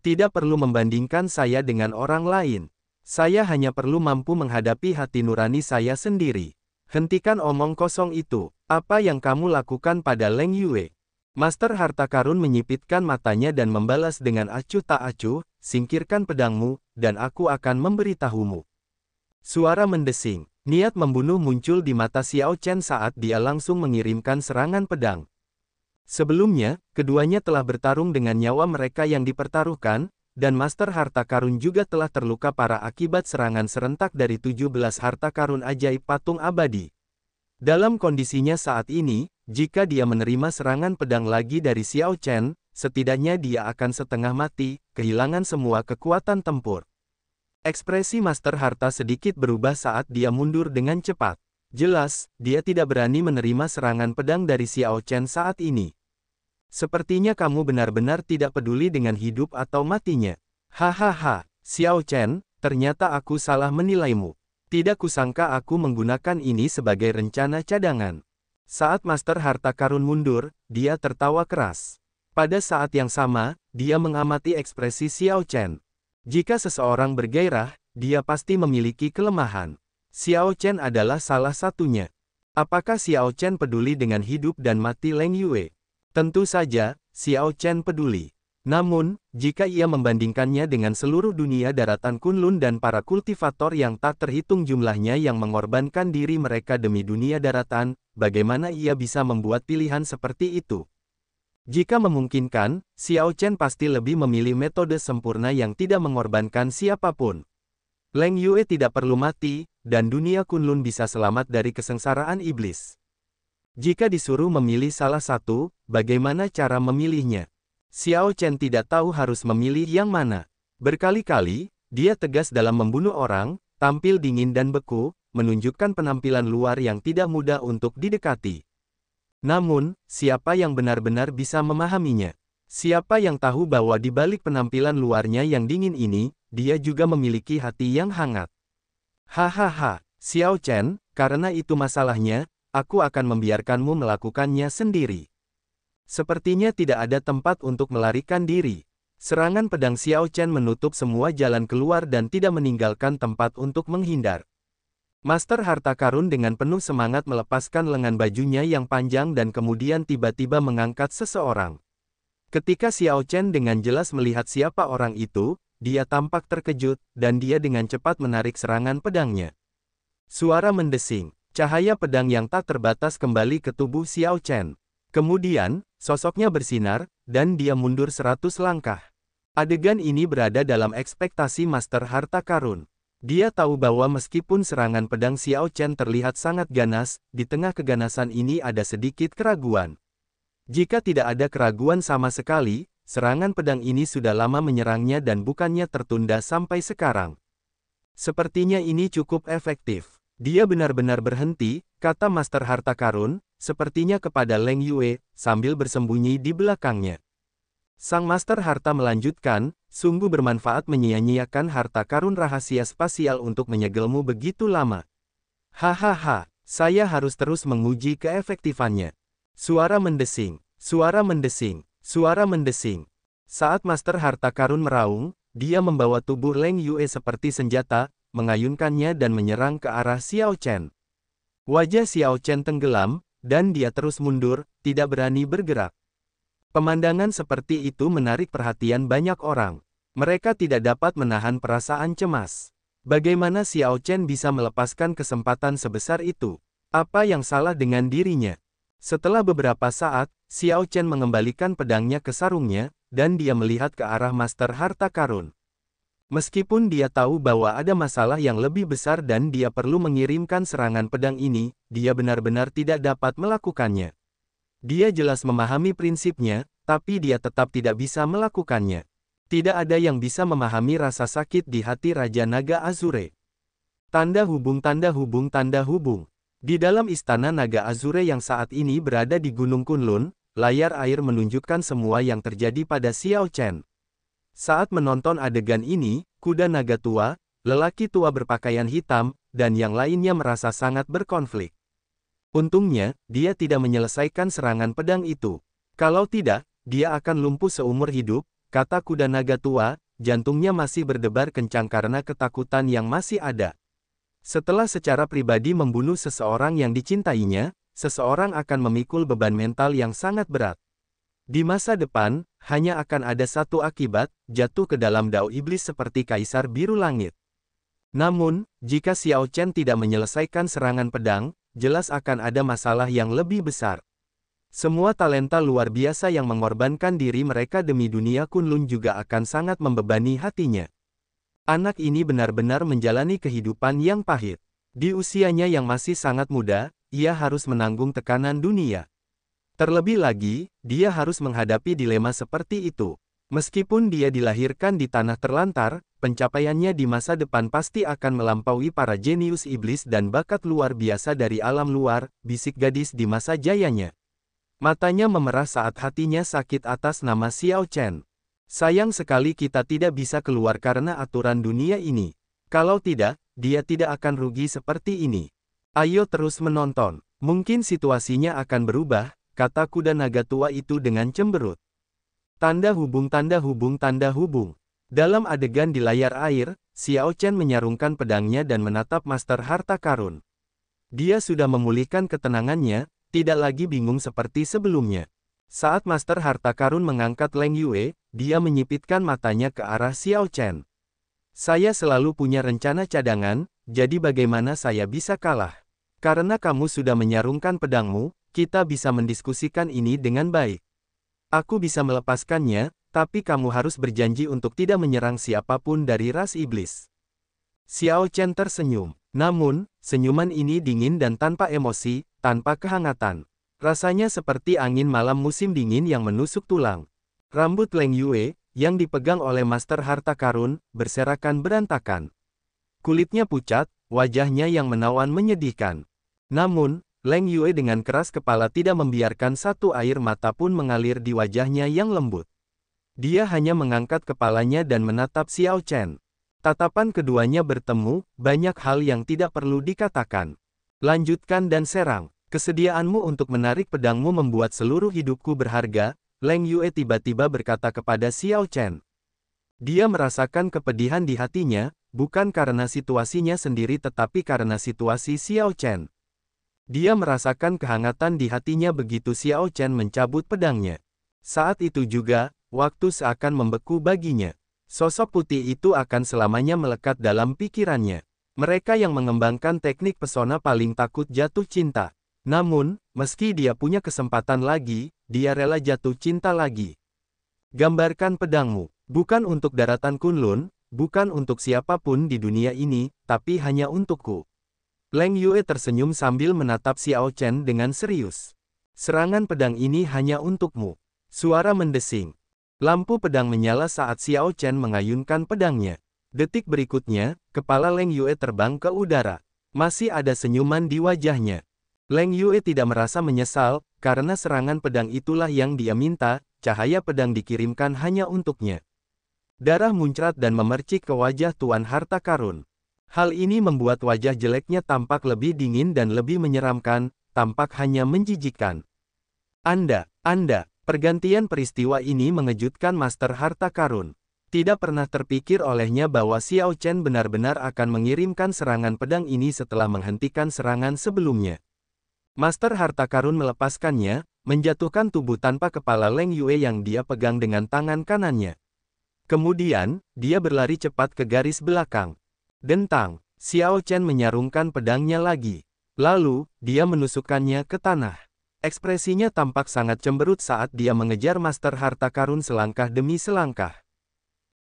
Tidak perlu membandingkan saya dengan orang lain. Saya hanya perlu mampu menghadapi hati nurani saya sendiri. Hentikan omong kosong itu. Apa yang kamu lakukan pada Leng Yue? Master Harta Karun menyipitkan matanya dan membalas dengan acuh tak acuh, singkirkan pedangmu, dan aku akan memberitahumu. Suara mendesing, niat membunuh muncul di mata Xiao Chen saat dia langsung mengirimkan serangan pedang. Sebelumnya, keduanya telah bertarung dengan nyawa mereka yang dipertaruhkan, dan Master Harta Karun juga telah terluka parah akibat serangan serentak dari 17 harta karun ajaib patung abadi. Dalam kondisinya saat ini, jika dia menerima serangan pedang lagi dari Xiao Chen, setidaknya dia akan setengah mati, kehilangan semua kekuatan tempur. Ekspresi Master Harta sedikit berubah saat dia mundur dengan cepat. Jelas, dia tidak berani menerima serangan pedang dari Xiao Chen saat ini. Sepertinya kamu benar-benar tidak peduli dengan hidup atau matinya. Hahaha, Xiao Chen, ternyata aku salah menilaimu. Tidak kusangka aku menggunakan ini sebagai rencana cadangan. Saat Master Harta Karun mundur, dia tertawa keras. Pada saat yang sama, dia mengamati ekspresi Xiao Chen. Jika seseorang bergairah, dia pasti memiliki kelemahan. Xiao Chen adalah salah satunya. Apakah Xiao Chen peduli dengan hidup dan mati Leng Yue? Tentu saja, Xiao Chen peduli. Namun, jika ia membandingkannya dengan seluruh dunia daratan Kunlun dan para kultivator yang tak terhitung jumlahnya yang mengorbankan diri mereka demi dunia daratan, bagaimana ia bisa membuat pilihan seperti itu? Jika memungkinkan, Xiao Chen pasti lebih memilih metode sempurna yang tidak mengorbankan siapapun. Leng Yue tidak perlu mati, dan dunia Kunlun bisa selamat dari kesengsaraan iblis. Jika disuruh memilih salah satu, bagaimana cara memilihnya? Xiao Chen tidak tahu harus memilih yang mana. Berkali-kali, dia tegas dalam membunuh orang, tampil dingin dan beku, menunjukkan penampilan luar yang tidak mudah untuk didekati. Namun, siapa yang benar-benar bisa memahaminya? Siapa yang tahu bahwa di balik penampilan luarnya yang dingin ini, dia juga memiliki hati yang hangat? Hahaha, Xiao Chen, karena itu masalahnya, aku akan membiarkanmu melakukannya sendiri. Sepertinya tidak ada tempat untuk melarikan diri. Serangan pedang Xiao Chen menutup semua jalan keluar dan tidak meninggalkan tempat untuk menghindar. Master Harta Karun dengan penuh semangat melepaskan lengan bajunya yang panjang dan kemudian tiba-tiba mengangkat seseorang. Ketika Xiao Chen dengan jelas melihat siapa orang itu, dia tampak terkejut, dan dia dengan cepat menarik serangan pedangnya. Suara mendesing. Cahaya pedang yang tak terbatas kembali ke tubuh Xiao Chen. Kemudian, sosoknya bersinar, dan dia mundur 100 langkah. Adegan ini berada dalam ekspektasi Master Harta Karun. Dia tahu bahwa meskipun serangan pedang Xiao Chen terlihat sangat ganas, di tengah keganasan ini ada sedikit keraguan. Jika tidak ada keraguan sama sekali, serangan pedang ini sudah lama menyerangnya dan bukannya tertunda sampai sekarang. Sepertinya ini cukup efektif. Dia benar-benar berhenti, kata Master Harta Karun, sepertinya kepada Leng Yue, sambil bersembunyi di belakangnya. Sang Master Harta melanjutkan, sungguh bermanfaat menyia-nyiakan harta karun rahasia spasial untuk menyegelmu begitu lama. Hahaha, saya harus terus menguji keefektifannya. Suara mendesing, suara mendesing, suara mendesing. Saat Master Harta Karun meraung, dia membawa tubuh Leng Yue seperti senjata, mengayunkannya dan menyerang ke arah Xiao Chen. Wajah Xiao Chen tenggelam, dan dia terus mundur, tidak berani bergerak. Pemandangan seperti itu menarik perhatian banyak orang. Mereka tidak dapat menahan perasaan cemas. Bagaimana Xiao Chen bisa melepaskan kesempatan sebesar itu? Apa yang salah dengan dirinya? Setelah beberapa saat, Xiao Chen mengembalikan pedangnya ke sarungnya, dan dia melihat ke arah Master Harta Karun. Meskipun dia tahu bahwa ada masalah yang lebih besar dan dia perlu mengirimkan serangan pedang ini, dia benar-benar tidak dapat melakukannya. Dia jelas memahami prinsipnya, tapi dia tetap tidak bisa melakukannya. Tidak ada yang bisa memahami rasa sakit di hati Raja Naga Azure. Tanda hubung, tanda hubung, tanda hubung. Di dalam istana Naga Azure yang saat ini berada di Gunung Kunlun, layar air menunjukkan semua yang terjadi pada Xiao Chen. Saat menonton adegan ini, kuda naga tua, lelaki tua berpakaian hitam, dan yang lainnya merasa sangat berkonflik. Untungnya, dia tidak menyelesaikan serangan pedang itu. Kalau tidak, dia akan lumpuh seumur hidup, kata kuda naga tua, jantungnya masih berdebar kencang karena ketakutan yang masih ada. Setelah secara pribadi membunuh seseorang yang dicintainya, seseorang akan memikul beban mental yang sangat berat. Di masa depan, hanya akan ada satu akibat, jatuh ke dalam dao iblis seperti Kaisar Biru Langit. Namun, jika Xiao Chen tidak menyelesaikan serangan pedang, jelas akan ada masalah yang lebih besar. Semua talenta luar biasa yang mengorbankan diri mereka demi dunia Kunlun juga akan sangat membebani hatinya. Anak ini benar-benar menjalani kehidupan yang pahit. Di usianya yang masih sangat muda, ia harus menanggung tekanan dunia. Terlebih lagi, dia harus menghadapi dilema seperti itu. Meskipun dia dilahirkan di tanah terlantar, pencapaiannya di masa depan pasti akan melampaui para jenius iblis dan bakat luar biasa dari alam luar, bisik gadis di masa jayanya. Matanya memerah saat hatinya sakit atas nama Xiao Chen. Sayang sekali kita tidak bisa keluar karena aturan dunia ini. Kalau tidak, dia tidak akan rugi seperti ini. Ayo terus menonton. Mungkin situasinya akan berubah, kata kuda naga tua itu dengan cemberut. Tanda hubung, tanda hubung, tanda hubung. Dalam adegan di layar air, Xiao Chen menyarungkan pedangnya dan menatap Master Harta Karun. Dia sudah memulihkan ketenangannya, tidak lagi bingung seperti sebelumnya. Saat Master Harta Karun mengangkat Leng Yue, dia menyipitkan matanya ke arah Xiao Chen. Saya selalu punya rencana cadangan, jadi bagaimana saya bisa kalah? Karena kamu sudah menyarungkan pedangmu, kita bisa mendiskusikan ini dengan baik. Aku bisa melepaskannya, tapi kamu harus berjanji untuk tidak menyerang siapapun dari ras iblis. Xiao Chen tersenyum. Namun, senyuman ini dingin dan tanpa emosi, tanpa kehangatan. Rasanya seperti angin malam musim dingin yang menusuk tulang. Rambut Leng Yue, yang dipegang oleh Master Harta Karun, berserakan berantakan. Kulitnya pucat, wajahnya yang menawan menyedihkan. Namun, Leng Yue dengan keras kepala tidak membiarkan satu air mata pun mengalir di wajahnya yang lembut. Dia hanya mengangkat kepalanya dan menatap Xiao Chen. Tatapan keduanya bertemu, banyak hal yang tidak perlu dikatakan. Lanjutkan dan serang. Kesediaanmu untuk menarik pedangmu membuat seluruh hidupku berharga, Leng Yue tiba-tiba berkata kepada Xiao Chen. Dia merasakan kepedihan di hatinya, bukan karena situasinya sendiri tetapi karena situasi Xiao Chen. Dia merasakan kehangatan di hatinya begitu Xiao Chen mencabut pedangnya. Saat itu juga, waktu seakan membeku baginya. Sosok putih itu akan selamanya melekat dalam pikirannya. Mereka yang mengembangkan teknik pesona paling takut jatuh cinta. Namun, meski dia punya kesempatan lagi, dia rela jatuh cinta lagi. Gambarkan pedangmu. Bukan untuk daratan Kunlun, bukan untuk siapapun di dunia ini, tapi hanya untukku. Leng Yue tersenyum sambil menatap Xiao Chen dengan serius. Serangan pedang ini hanya untukmu. Suara mendesing. Lampu pedang menyala saat Xiao Chen mengayunkan pedangnya. Detik berikutnya, kepala Leng Yue terbang ke udara. Masih ada senyuman di wajahnya. Leng Yue tidak merasa menyesal, karena serangan pedang itulah yang dia minta, cahaya pedang dikirimkan hanya untuknya. Darah muncrat dan memercik ke wajah Tuan Harta Karun. Hal ini membuat wajah jeleknya tampak lebih dingin dan lebih menyeramkan, tampak hanya menjijikkan. Anda, pergantian peristiwa ini mengejutkan Master Harta Karun. Tidak pernah terpikir olehnya bahwa Xiao Chen benar-benar akan mengirimkan serangan pedang ini setelah menghentikan serangan sebelumnya. Master Harta Karun melepaskannya, menjatuhkan tubuh tanpa kepala Leng Yue yang dia pegang dengan tangan kanannya. Kemudian, dia berlari cepat ke garis belakang. Dentang, Xiao Chen menyarungkan pedangnya lagi. Lalu, dia menusukkannya ke tanah. Ekspresinya tampak sangat cemberut saat dia mengejar Master Harta Karun selangkah demi selangkah.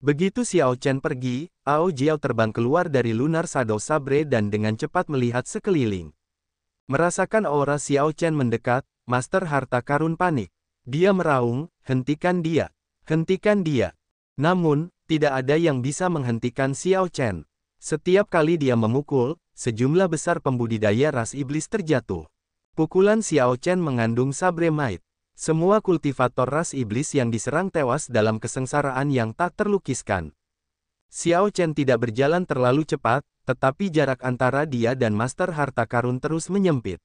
Begitu Xiao Chen pergi, Ao Jiao terbang keluar dari Lunar Shadow Sabre dan dengan cepat melihat sekeliling. Merasakan aura Xiao Chen mendekat, Master Harta Karun panik. Dia meraung, hentikan dia. Hentikan dia. Namun, tidak ada yang bisa menghentikan Xiao Chen. Setiap kali dia memukul, sejumlah besar pembudidaya ras iblis terjatuh. Pukulan Xiao Chen mengandung sabre might. Semua kultivator ras iblis yang diserang tewas dalam kesengsaraan yang tak terlukiskan. Xiao Chen tidak berjalan terlalu cepat, tetapi jarak antara dia dan Master Harta Karun terus menyempit.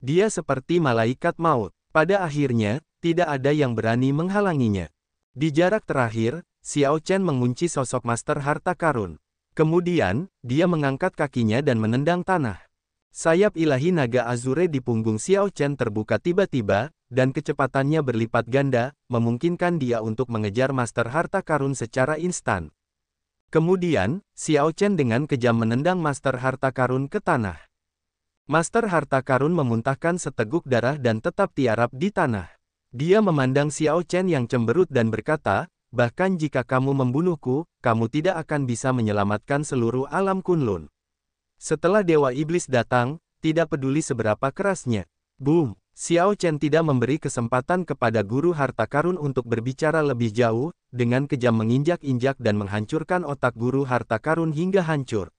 Dia seperti malaikat maut. Pada akhirnya, tidak ada yang berani menghalanginya. Di jarak terakhir, Xiao Chen mengunci sosok Master Harta Karun. Kemudian, dia mengangkat kakinya dan menendang tanah. Sayap ilahi naga azure di punggung Xiao Chen terbuka tiba-tiba, dan kecepatannya berlipat ganda, memungkinkan dia untuk mengejar Master Harta Karun secara instan. Kemudian, Xiao Chen dengan kejam menendang Master Harta Karun ke tanah. Master Harta Karun memuntahkan seteguk darah dan tetap tiarap di tanah. Dia memandang Xiao Chen yang cemberut dan berkata, bahkan jika kamu membunuhku, kamu tidak akan bisa menyelamatkan seluruh alam Kunlun. Setelah Dewa Iblis datang, tidak peduli seberapa kerasnya. Boom! Xiao Chen tidak memberi kesempatan kepada Guru Harta Karun untuk berbicara lebih jauh, dengan kejam menginjak-injak dan menghancurkan otak Guru Harta Karun hingga hancur.